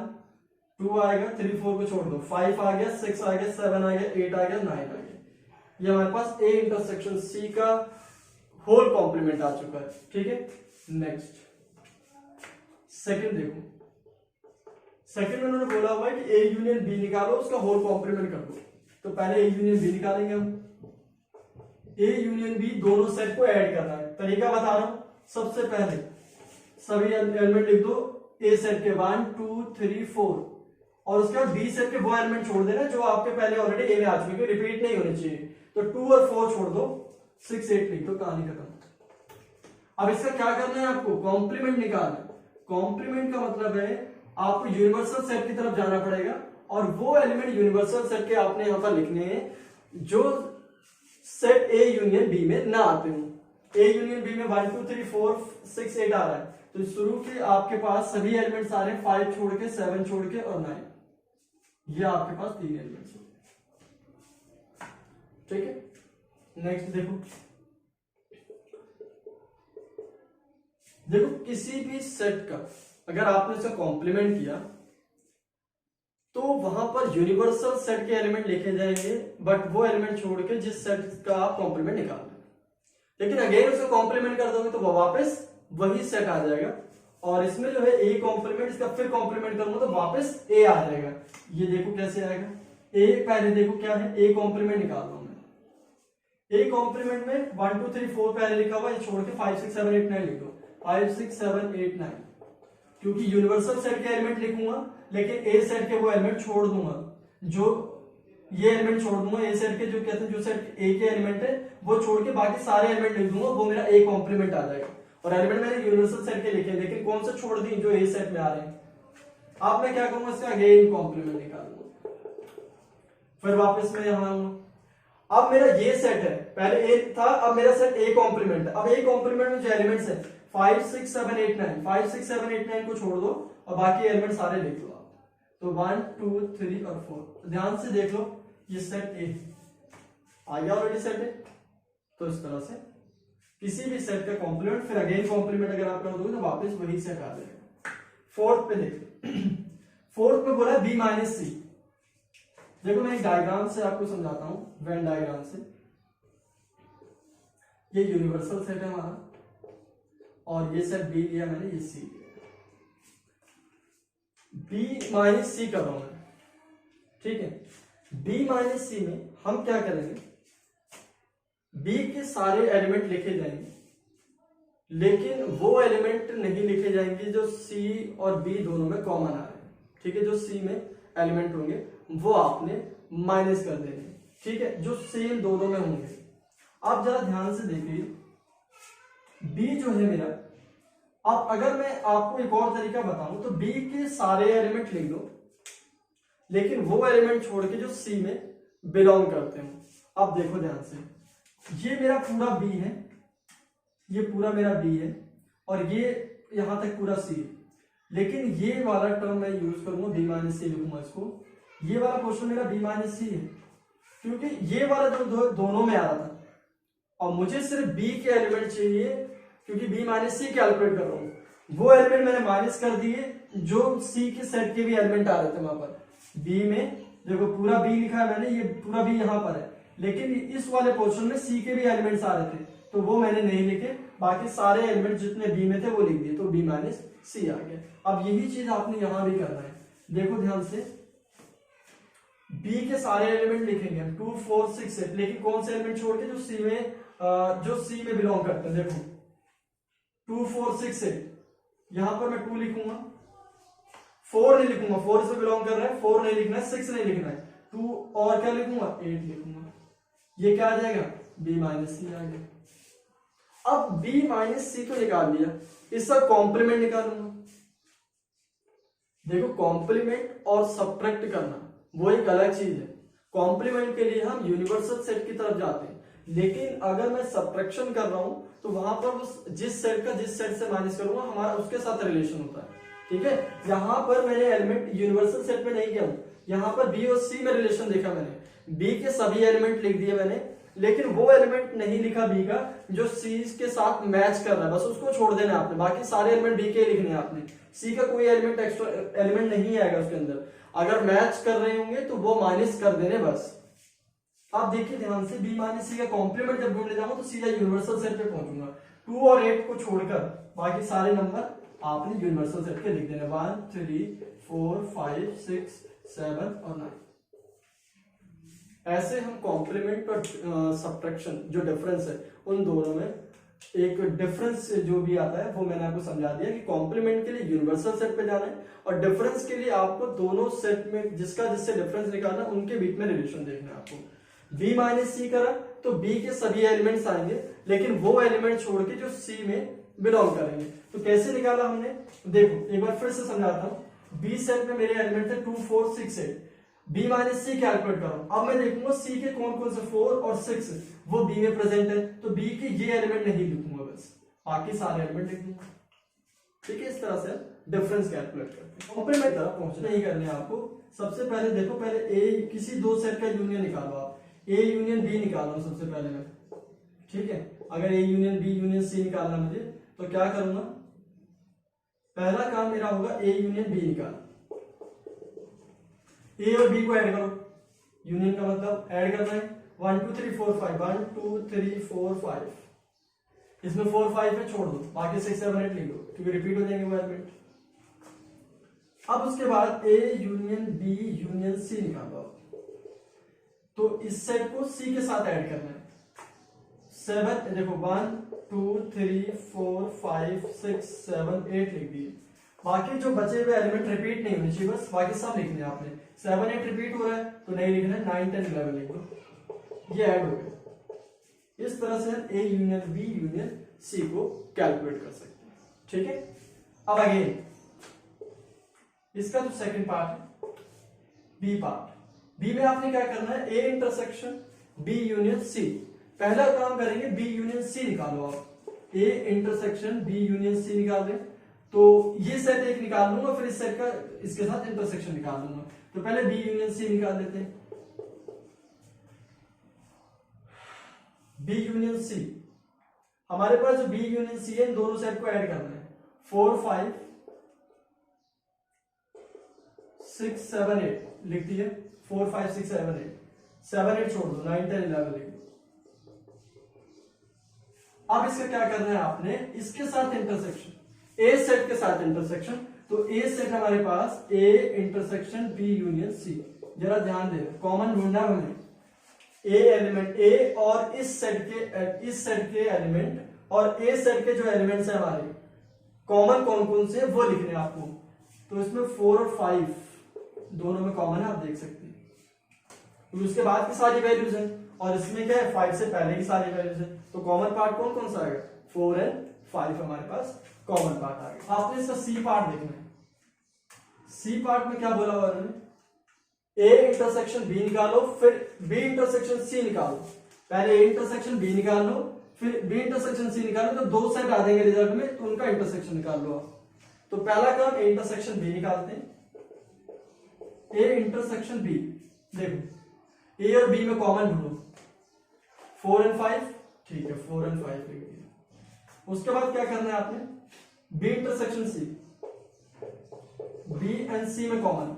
2 आएगा, 3 4 को छोड़ दो, 5 आ गया, 6 आ गया, 7 आ गया, 8 आ गया, 9 आ गया। ये हमारे पास ए इंटरसेक्शन सी का होल कॉम्प्लीमेंट आ चुका है। ठीक है, नेक्स्ट सेकंड देखो, सेकंड में उन्होंने बोला हुआ है कि ए यूनियन बी निकालो, उसका होल कॉम्प्लीमेंट कर दो। तो पहले ए यूनियन बी निकालेंगे हम। ए यूनियन बी दोनों सेट को ऐड करना है, तरीका बता रहा हूं। सबसे पहले सभी एलिमेंट लिख दो ए सेट के 1 2 3 4 और उसके बाद बी सेट के वो एलिमेंट छोड़ देना जो आपके पहले ऑलरेडी ए में आ चुके, रिपीट नहीं होने चाहिए। तो 2 और 4 छोड़ दो, 6 8 लिख दो, कहानी खत्म। अब इसका क्या करना है, आपको कॉम्प्लीमेंट निकालना है। कॉम्प्लीमेंट का मतलब है आपको यूनिवर्सल सेट की तरफ जाना पड़ेगा और वो एलिमेंट यूनिवर्सल सेट के आपने यहां पर लिखने हैं जो सेट ए यूनियन बी में ना आते हो। ए यूनियन बी में 1 2 3 4 6 8 आ रहा है, तो शुरू के आपके पास सभी एलिमेंट्स आ रहे हैं, 5 छोड़ के, 7 छोड़ के और 9। ये आपके पास 3 एलिमेंट्स हैं। ठीक है, नेक्स्ट देखो किसी भी सेट का अगर आपने इसका कॉम्प्लीमेंट किया तो वहां पर यूनिवर्सल सेट के एलिमेंट लिखे जाएंगे, बट वो एलिमेंट छोड़ के जिस सेट का आप कॉम्प्लीमेंट निकाल रहे हैं। लेकिन अगेन उसको कॉम्प्लीमेंट कर दोगे तो वो वापस वही सेट आ जाएगा। और इसमें जो है ए कॉम्प्लीमेंट, इसका फिर कॉम्प्लीमेंट करूंगा तो वापस ए आ जाएगा। ये देखो कैसे आएगा, ए पहले देखो क्या है, ए कॉम्प्लीमेंट निकाल रहा हूं मैं। ए कॉम्प्लीमेंट में 1 2 3 4 पहले लिखा हुआ है, छोड़ के 5 6 7 8 9 लिख दो, 5 6 7 8 9, क्योंकि यूनिवर्सल सेट के एलिमेंट लिखूंगा लेकिन ए सेट के वो एलिमेंट छोड़ दूंगा, जो ये एलिमेंट छोड़ दूंगा ए सेट के, जो कहते हैं जो सेट ए के एलिमेंट है वो छोड़ के बाकी सारे एलिमेंट लिख दूंगा, वो मेरा ए कॉम्प्लीमेंट आ जाएगा। और एलिमेंट मैंने यूनिवर्सल सेट के लिखे, लेकिन कौन से छोड़ दी, जो ए सेट में आ रहे हैं। अब मैं क्या करूंगा, इसका अगेन कॉम्प्लीमेंट निकालूंगा, फिर वापस मैं यहां आऊंगा। अब मेरा ये सेट है, पहले ए था, अब मेरा सेट ए कॉम्प्लीमेंट है। अब ए कॉम्प्लीमेंट में जो एलिमेंट्स है 5 6 7 8 9, 5 6 7 8 9 को छोड़ दो और बाकी एलिमेंट सारे लिख लो आप। तो 1 2 3 और 4, ध्यान से देख लो, ये सेट ए आ गया, ऑलरेडी सेट है। तो इस तरह से किसी भी सेट का कॉम्प्लीमेंट फिर अगेन कॉम्प्लीमेंट अगर आप कर दोगे तो वापस वही सेट आ जाएगा। फोर्थ पे देखो, फोर्थ पे बोला बी माइनस सी। देखो मैं एक डायग्राम से आपको समझाता हूं, वेन डायग्राम से। ये यूनिवर्सल सेट है हमारा और ये सेट बी लिया मैंने, ये सी लिया। बी माइनस सी कर रहा हूं मैं, ठीक है। बी माइनस सी में हम क्या करेंगे, बी के सारे एलिमेंट लिखे जाएंगे, लेकिन वो एलिमेंट नहीं लिखे जाएंगे जो सी और बी दोनों में कॉमन आ रहे हैं। ठीक है, जो सी में एलिमेंट होंगे वो आपने माइनस कर देने, ठीक है, जो सेम दोनों में होंगे। आप जरा ध्यान से देखिए, बी जो है मेरा, अब अगर मैं आपको एक और तरीका बताऊं तो बी के सारे एलिमेंट लिख दो, लेकिन वो एलिमेंट छोड़ के जो सी में बिलोंग करते हो। अब देखो ध्यान से, ये मेरा पूरा बी है, ये पूरा मेरा बी है और ये यहां तक पूरा सी है, लेकिन ये वाला टर्म मैं यूज करूंगा, बी माइनस सी लिखूंगा इसको। ये वाला पोर्शन मेरा बी माइनस सी है, क्योंकि ये वाला जो दोनों में आ रहा था और मुझे सिर्फ बी के एलिमेंट चाहिए, क्योंकि बी माइनस सी कैलकुलेट कर रहा हूं। वो एलिमेंट मैंने माइनस कर दिए जो सी के सेट के भी एलिमेंट आ रहे थे वहां पर। बी में देखो पूरा बी लिखा है मैंने, ये पूरा बी यहां पर है, लेकिन इस वाले पोर्शन में सी के भी एलिमेंट्स आ रहे थे, तो वो मैंने नहीं लिखे, बाकी सारे एलिमेंट जितने बी में थे वो लिख दिए, तो बी माइनस सी आ गया। अब यही चीज आपने यहां भी करना है। देखो ध्यान से, बी के सारे एलिमेंट लिखेंगे 2 4 6 8, लेकिन कौन से एलिमेंट छोड़ के जो सी में बिलोंग करते हैं। देखो 2 4 6 8, यहां पर मैं 2 लिखूंगा, 4 नहीं लिखूंगा, 4 इसमें बिलोंग कर रहा है, 4 नहीं लिखना है, 6 नहीं लिखना है, 2 और क्या लिखूंगा, 8 लिखूंगा। ये क्या आ जाएगा, बी माइनस सी आ गया। अब बी माइनस सी को निकाल लिया, इसका कॉम्प्लीमेंट निकालूंगा। देखो कॉम्प्लीमेंट और सब्ट्रैक्ट करना वो एक अलग चीज है। कॉम्प्लीमेंट के लिए हम यूनिवर्सल सेट की तरफ जाते हैं, लेकिन अगर मैं सब्ट्रैक्शन कर रहा हूं तो वहां पर उस जिस सेट से माइनस करूंगा हमारा उसके साथ रिलेशन होता है। ठीक है, यहां पर मैंने एलिमेंट यूनिवर्सल सेट में नहीं किया हूं, यहां पर बी और सी में रिलेशन देखा मैंने, बी के सभी एलिमेंट लिख दिए मैंने, लेकिन वो एलिमेंट नहीं लिखा बी का जो सी के साथ मैच कर रहा है, बस उसको छोड़ देना है आपने, बाकी सारे एलिमेंट बी के लिखने हैं आपने। सी का कोई एलिमेंट एक्स्ट्रा एलिमेंट नहीं आएगा उसके अंदर। अगर मैच कर रहे होंगे तो वो माइनस कर देने बस। आप देखिए ध्यान से, बी माइनस सी का कॉम्प्लीमेंट जब ढूंढने जाऊंगा तो सीधा यूनिवर्सल सेट पे पहुंचूंगा। 2 और 8 को छोड़कर बाकी सारे नंबर आपने यूनिवर्सल सेट के लिख देने, 1 3 4 5 6 7 और 9। ऐसे हम कॉम्प्लीमेंट और सब्ट्रैक्शन जो डिफरेंस है उन दोनों में एक डिफरेंस जो भी आता है वो मैंने आपको समझा दिया कि कॉम्प्लीमेंट के लिए यूनिवर्सल सेट पे जाना है और डिफरेंस के लिए आपको दोनों सेट में जिसका जिससे डिफरेंस निकालना उनके बीच में रिलेशन देखना है आपको। b माइनस सी करा तो b के सभी एलिमेंट्स आएंगे लेकिन वो एलिमेंट छोड़ के जो c में बिलोंग करेंगे। तो कैसे निकाला हमने, देखो एक बार फिर से समझाता हूँ। b सेट में मेरे एलिमेंट थे 2 4 6 8, b माइनस सी कैलकुलेट करो। अब मैं देखूंगा c के कौन कौन से 4 और 6 वो b में प्रेजेंट है तो b के ये एलिमेंट नहीं लिखूंगा, बस बाकी सारे एलिमेंट लिख दूंगा। ठीक है, इस तरह से डिफरेंस कैलकुलेट करते हैं। कॉम्प्लीमेंट तरफ पहुंचना नहीं करने आपको। सबसे पहले देखो, पहले a किसी दो सेट का यूनियन निकालो आप। a यूनियन b निकालो सबसे पहले मैं, ठीक है। अगर a union b union c निकालना मुझे तो क्या करूंगा, पहला काम मेरा होगा a यूनियन b निकालना। a और b को ऐड करो, यूनियन का मतलब ऐड करना है। 1 2 3 4 5 1 2 3 4 5, इसमें 4 5 है छोड़ दो, बाकी 6 7 8 लिख दो क्योंकि रिपीट हो जाएंगे वो एलिमेंट। अब उसके बाद a union b union c निकालो, तो इस सेट को c के साथ ऐड करना है। 7 देखो 1 2 3 4 5 6 7 8 लिख दिए। बाकी जो बचे हुए एलिमेंट रिपीट नहीं होने चाहिए, बस बाकी सब लिखने हैं आपने। 7 8 रिपीट हो रहा है तो नहीं लिखना है, 9 10 11 लिख दो, ये ऐड हो गया। इस तरह से हम a union b union c को कैलकुलेट कर सकते हैं। ठीक है, अब अगेन इसका जो सेकंड पार्ट है b पार्ट, b में आपने क्या करना है, a intersection b union c। पहला काम करेंगे b यूनियन c निकालो आप। a intersection b union c निकाल दें तो ये सेट एक निकाल लूंगा, फिर इस सेट का इसके साथ इंटरसेक्शन निकाल लूंगा। तो पहले b यूनियन c निकाल लेते हैं। b यूनियन c, हमारे पास जो b यूनियन c है इन दोनों सेट को ऐड करना है। 4 5 6 7 8 लिख दिए, 4 5 6 7 8, 7 8 छोड़ दो, 9 10 11 लिख दो। अब इसका क्या करना है आपने, इसके साथ इंटरसेक्शन, a सेट के साथ इंटरसेक्शन। तो a सेट हमारे पास a intersection b union c। जरा ध्यान देना, कॉमन ढूंढना है हमें। a एलिमेंट a और इस सेट के एलिमेंट और a सेट के जो एलिमेंट्स हैं हमारे कॉमन कौन कौन से वो लिखने हैं आपको। तो इसमें 4 और 5 दोनों में कॉमन है, आप देख सकते हैं। तो उसके बाद की सारी वैल्यूज हैं और इसमें क्या है, 5 से पहले की सारी वैल्यूज हैं। तो कॉमन पार्ट कौन कौन सा आएगा, 4 एंड 5 हमारे पास कॉमन पार्ट आ गया। आपने इसका सी पार्ट देखना है। सी पार्ट में क्या बोला हुआ उन्होंने, a इंटरसेक्शन b निकालो, फिर b इंटरसेक्शन c निकालो। पहले a इंटरसेक्शन b निकाल लो, फिर b इंटरसेक्शन c निकालो, तो दो सेट आ जाएंगे रिजल्ट में, तो उनका इंटरसेक्शन निकाल लो आप। तो पहला काम a इंटरसेक्शन b निकालते हैं। a इंटरसेक्शन b, देखो a और b में कॉमन ढूंढो, 4 एंड 5, ठीक है 4 एंड 5 लिख दिया। उसके बाद क्या करना है आपने, b intersection c, b and c में कॉमन,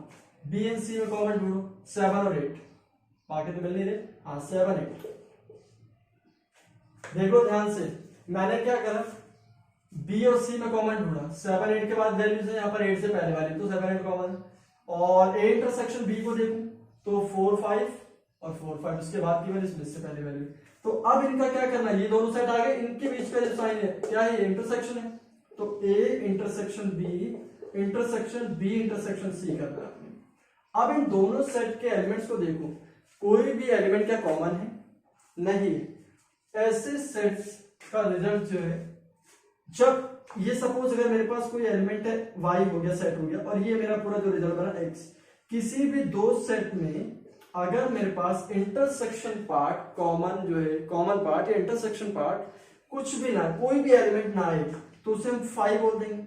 b एंड c में कॉमन ढूंढो, 7 और 8, बाकी तो मिल नहीं रहे, हाँ 7 8। देखो ध्यान से, मैंने क्या करा, b और c में कॉमन ढूंढा, 7 8 के बाद वैल्यूज है यहाँ पर 8 से पहले वाली, तो 7 8 कॉमन है। और a इंटरसेक्शन b को देखूं तो 4 5 और 4 5, उसके बाद की वैल्यू इससे पहले वैल्यू। तो अब इनका क्या करना है, ये दोनों सेट आ गए, इनके बीच का जो साइन है क्या है, इंटरसेक्शन है। तो a intersection b intersection b intersection c करना है आपने। अब इन दोनों सेट के एलिमेंट्स को देखो, कोई भी एलिमेंट क्या कॉमन है, नहीं। ऐसे सेट्स का रिजल्ट जो है, जब ये सपोज अगर मेरे पास कोई एलिमेंट है y हो गया, सेट हो गया, और ये मेरा पूरा जो रिजल्ट बना x, किसी भी दो सेट में अगर मेरे पास इंटरसेक्शन पार्ट कॉमन जो है, कॉमन पार्ट या इंटरसेक्शन पार्ट कुछ भी ना, कोई भी एलिमेंट ना आए, तो उसे हम 5 बोल देंगे।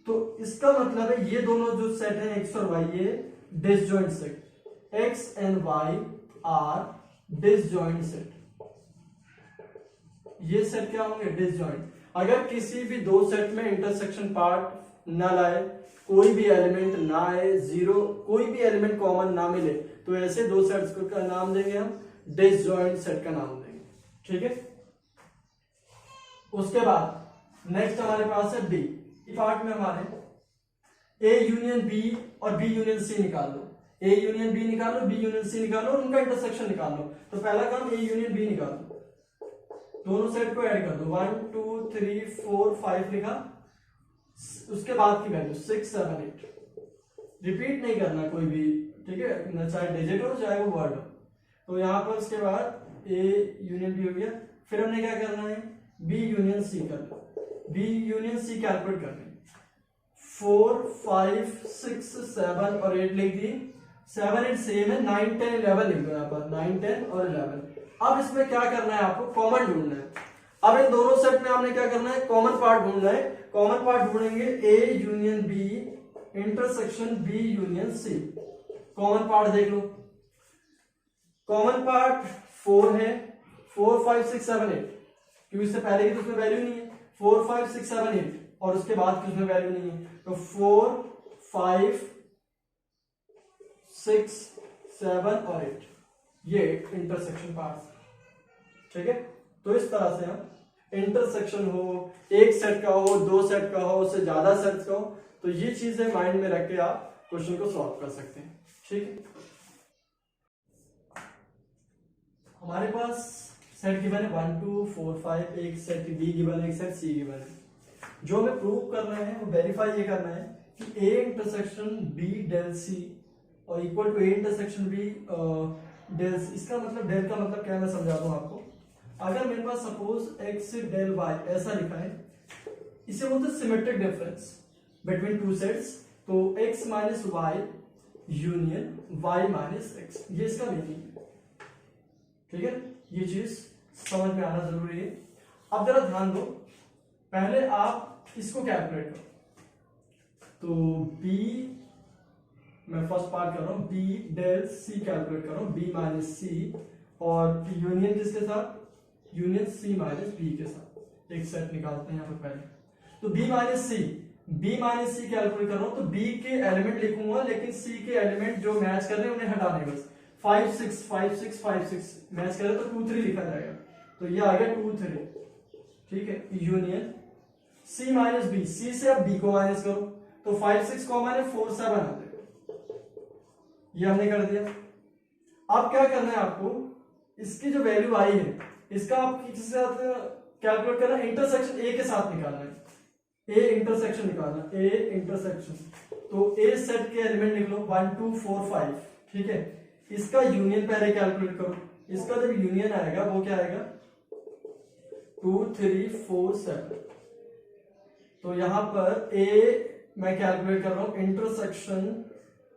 तो इसका मतलब है ये दोनों जो सेट है x और y, ये disjoint set, x and y are disjoint set. ये सेट क्या होंगे, डिसजॉइंट। अगर किसी भी दो सेट में इंटरसेक्शन पार्ट नल आए, कोई भी एलिमेंट ना आए, जीरो, कोई भी एलिमेंट कॉमन ना मिले, तो ऐसे दो सेट्स को का नाम देंगे हम डिसजॉइंट सेट का नाम देंगे। ठीक है, उसके बाद नेक्स्ट हमारे पास है बी। इस पार्ट में हमारे ए यूनियन बी और बी यूनियन सी निकाल लो। ए यूनियन बी निकालो, बी यूनियन सी निकालो और उनका इंटरसेक्शन निकाल लो। तो पहला काम ए यूनियन बी निकालो, दोनों सेट को ऐड कर दो, 1 2 3 4 5 लिखा, उसके बाद की वैल्यू 6 7 8, रिपीट नहीं करना कोई भी, ठीक है, चाहे डिजिट हो चाहे वो वर्ड हो। तो यहाँ पर उसके बाद ए यूनियन बी हो गया। फिर हमने क्या करना है, बी यूनियन सी कर लो, बी यूनियन सी कैलकुलेट करनी, 4 5 6 7 और 8 लिख दी, 7 8 सेम है, 9 10 11 लिख दो यहाँ पर, 9 10 और 11। अब इसमें क्या करना है, आपको कॉमन ढूंढना है। अब इन दोनों सेट में आपने क्या करना है, कॉमन पार्ट ढूंढना है। कॉमन पार्ट ढूंढेंगे A union B intersection B union C. Common part देख लो, कॉमन पार्ट 4 है, 4 5 6 7 8, क्योंकि इससे पहले की तो उसमें वैल्यू नहीं है, 4 5 6 7 8 और उसके बाद की उसमें वैल्यू नहीं है, तो 4 5 6 7 और 8 ये इंटरसेक्शन पार्ट। ठीक है, तो इस तरह से हम इंटरसेक्शन हो, एक सेट का हो, दो सेट का हो, उससे ज्यादा सेट्स का हो, तो ये चीजें माइंड में रख के आप क्वेश्चन को सॉल्व कर सकते हैं। ठीक है, हमारे पास सेट गिवन है 1 2 4 5, एक सेट बी गिवन है, एक सेट सी गिवन है। जो हमें प्रूव करना है वो वेरीफाई ये करना है कि A intersection B del C और equal to A intersection B del C. इसका मतलब, डेल का मतलब क्या, मैं समझा दूं आपको। अगर मेरे पास सपोज एक्स डेल वाई ऐसा लिखा है, इसे बोलते हैं symmetric difference between two sets. तो X minus Y union Y minus X, ये इसका मीनिंग है। ठीक है, ये चीज समझ में आना जरूरी है। अब जरा ध्यान दो, पहले आप इसको कैलकुलेट करो। तो बी, मैं फर्स्ट पार्ट कर रहा हूं, बी डेल सी कैलकुलेट कर रहा हूं, बी माइनस सी, और यूनियन किसके साथ, यूनियन सी माइनस बी के साथ। एक सेट निकालते हैं यहाँ पर पहले, तो बी माइनस सी, बी माइनस सी कैलकुलेट कर रहा हूं, तो बी के एलिमेंट लिखूंगा, लेकिन सी के एलिमेंट जो मैच कर रहे हैं उन्हें हटाने, बस 5 6 5 6 5 6 मैच कर रहे हैं, तो 2 3 लिखा जाएगा, तो ये आ गया 2 3। ठीक है, यूनियन सी माइनस बी, सी से अब बी को माइनस करो, तो 5 6 कॉमन है, 4 7 आ जाएगा, ये हमने कर दिया। अब क्या करना है आपको, इसकी जो वैल्यू आई है इसका आप किसके साथ कैलकुलेट करना है, इंटरसेक्शन ए के साथ निकालना है, ए इंटरसेक्शन निकालना, ए इंटरसेक्शन। तो ए सेट के एलिमेंट लिख लो 1 2 4 5। ठीक है, इसका यूनियन पहले कैलकुलेट करो, इसका जब यूनियन आएगा वो क्या आएगा, 2 3 4 7। तो यहां पर ए मैं कैलकुलेट कर रहा हूं इंटरसेक्शन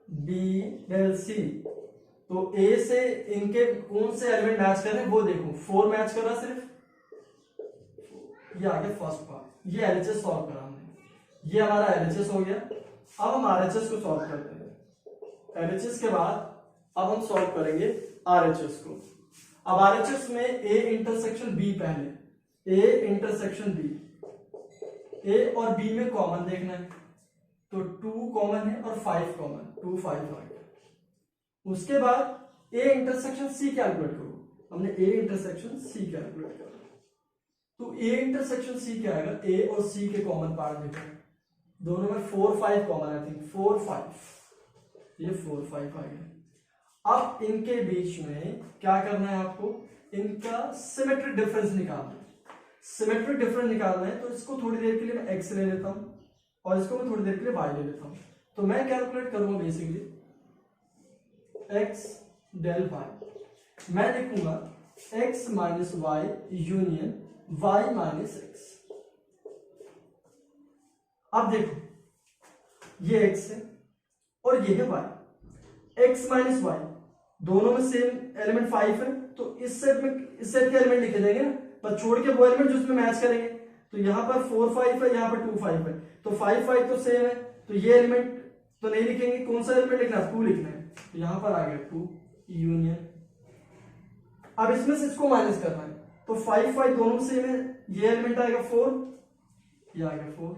बी डेल सी, तो ए से इनके कौन से एलिमेंट मैच कर रहे हैं वो देखो, 4 मैच कर रहा सिर्फ, ये आ गया फर्स्ट पार्ट। ये एलएचएस सॉल्व करा हमने, ये हमारा एलएचएस हो गया। अब हम आरएचएस को सॉल्व करते हैं। एलएचएस के बाद अब हम सॉल्व करेंगे आरएचएस को। अब आरएचएस में ए इंटरसेक्शन बी, पहले ए इंटरसेक्शन बी, ए और बी में कॉमन देखना है, तो 2 कॉमन है और 5 कॉमन, 2 5 आ गया। उसके बाद ए इंटरसेक्शन सी कैलकुलेट करो, हमने ए इंटरसेक्शन सी कैलकुलेट करा, तो ए इंटरसेक्शन सी क्या आएगा, ए और सी के कॉमन पार्ट देखो, दोनों में 4 5 कॉमन, आई थिंक 4 5, ये 4 5 आ गया। अब इनके बीच में क्या करना है आपको, इनका सिमेट्रिक डिफरेंस निकालना है। सिमेट्रिक डिफरेंस निकालना है, तो इसको थोड़ी देर के लिए मैं एक्स ले लेता हूं और इसको मैं थोड़ी देर के लिए वाई ले लेता हूं। तो मैं कैलकुलेट करूंगा बेसिकली एक्स डेल वाई, मैं लिखूंगा x minus Y union Y minus x. अब देखो ये एक्स है और ये है वाई, एक्स माइनस वाई, दोनों में सेम एलिमेंट 5 है, तो इस सेट में इस सेट के एलिमेंट लिखे जाएंगे ना, बस छोड़ के वो एलिमेंट जो उसमें मैच करेंगे। तो यहाँ पर 4 5 है, यहाँ पर 2 5 है, तो 5 5 तो सेम है, तो ये एलिमेंट तो नहीं लिखेंगे, कौन सा एलिमेंट लिखना है, 2 लिखना है, तो यहाँ पर आ गया 2 यूनियन। अब इसमें से इसको माइनस करना है, तो 5 5 दोनों सेम है, ये एलिमेंट आएगा 4, ये आ गया 4,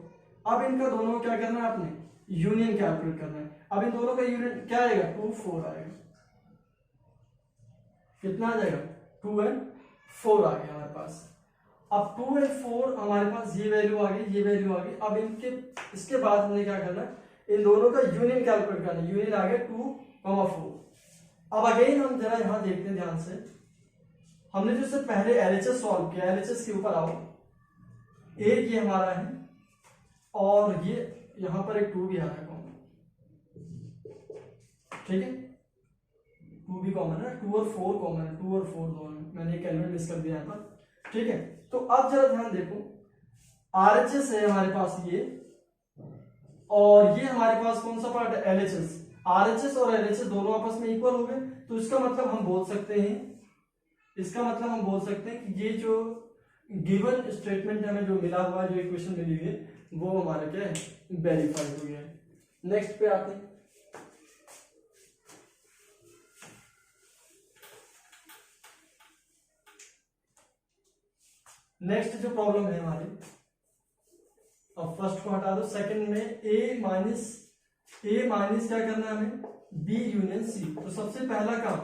अब इनका दोनों को क्या करना है, आपने यूनियन कैलकुलेट करना है। अब इन दोनों का यूनियन क्या आएगा, 2 4 आएगा। कितना आ जाएगा, 2 और 4 आ गया हमारे पास। अब 2 और 4 हमारे पास ये वैल्यू आ गई, ये वैल्यू आ गई। अब इनके इसके बाद हमने क्या करना है, इन दोनों का यूनियन कैलकुलेट करना है। यूनियन आ गया 2, 4। अब अगेन हम जरा यहां देखते हैं ध्यान से, हमने जो इससे पहले एलएचएस सॉल्व किया, एलएचएस के ऊपर आओ, एक ये हमारा है और ये यहां पर एक 2 भी आ रहा है कॉमन, ठीक है, 2 भी कॉमन है, 2 और 4 कॉमन है, 2 और 4 दोनों, मैंने एक एलिमेंट मिस कर दिया यहाँ पर, ठीक है। तो अब जरा ध्यान देखो, आरएचएस है हमारे पास ये, और ये हमारे पास कौन सा पार्ट है, एलएचएस। आरएचएस और एलएचएस दोनों आपस में इक्वल हो गए, तो इसका मतलब हम बोल सकते हैं, इसका मतलब हम बोल सकते हैं कि ये जो गिवन स्टेटमेंट हमें जो मिला हुआ, जो इक्वेशन मिली हुई है, वो हमारा क्या है, वेरीफाइड हो गया है। नेक्स्ट पे आते हैं। नेक्स्ट जो प्रॉब्लम है हमारी, अब फर्स्ट को हटा दो, सेकंड में ए माइनस क्या करना है हमें, बी यूनियन सी। तो सबसे पहला काम,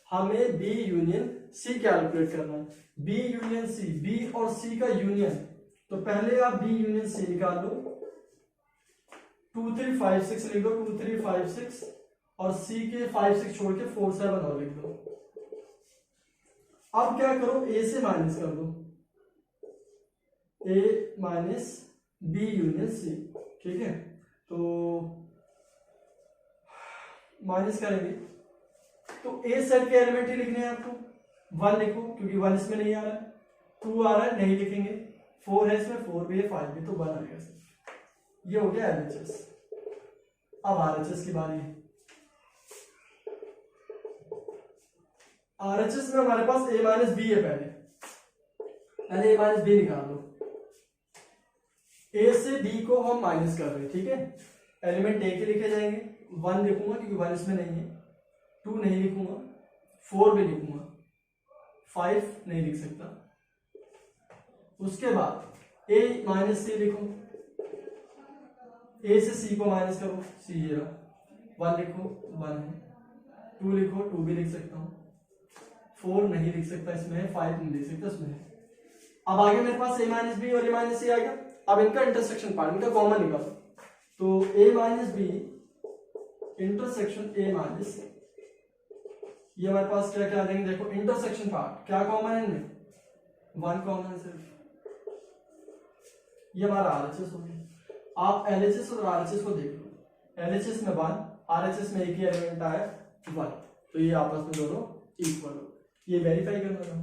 हमें बी यूनियन सी कैलकुलेट करना है। बी यूनियन सी, बी और सी का यूनियन, तो पहले आप बी यूनियन सी निकाल लो, 2 3 5 6 लिख दो, 2 3 5 6, और सी के 5 6 छोड़ के 4 7 और लिख दो। अब क्या करो, ए से माइनस कर दो, ए माइनस बी यूनियन सी, ठीक है। तो माइनस करेंगे तो ए सेट के एलिमेंट ही लिखने हैं आपको, 1 लिखो क्योंकि 1 इसमें नहीं आ रहा है, 2 आ रहा है नहीं लिखेंगे, 4 है इसमें, 4 भी है, 5 भी, तो 1 आएगा सर। ये हो गया एलएचएस। अब आरएचएस की बारी है। आरएचएस में हमारे पास ए माइनस बी है, पहले ए माइनस बी निकाल लो। ए से बी को हम माइनस कर रहे हैं, ठीक है। एलिमेंट ए के लिखे जाएंगे, 1 लिखूंगा क्योंकि 1 इसमें नहीं है, 2 नहीं लिखूंगा, 4 भी लिखूंगा, 5 नहीं लिख सकता। उसके बाद ए माइनस सी लिखो, ए से सी को माइनस करो, सी ये रहा, 1 लिखो, 1 है, 2 लिखो, 2 भी लिख सकता हूं, 4 नहीं लिख सकता इसमें है, 5 नहीं लिख सकता इसमें है। अब आगे मेरे पास ए माइनस बी और ए माइनस सी आ गया। अब इनका इंटरसेक्शन पार्ट, इनका कॉमन निकालो, तो A minus B intersection A minus, ये हमारे पास क्या क्या आ जाएंगे, देखो इंटरसेक्शन पार्ट क्या कॉमन है इनमें, 1 कॉमन है सिर्फ, ये हमारा आरएचएस हो गया। आप एलएचएस और आरएचएस को देख लो, एलएचएस में 1, आरएचएस में एक ही एलिमेंट आया 1, तो ये आपस में दोनों इक्वल हो, ये वेरीफाई करना था।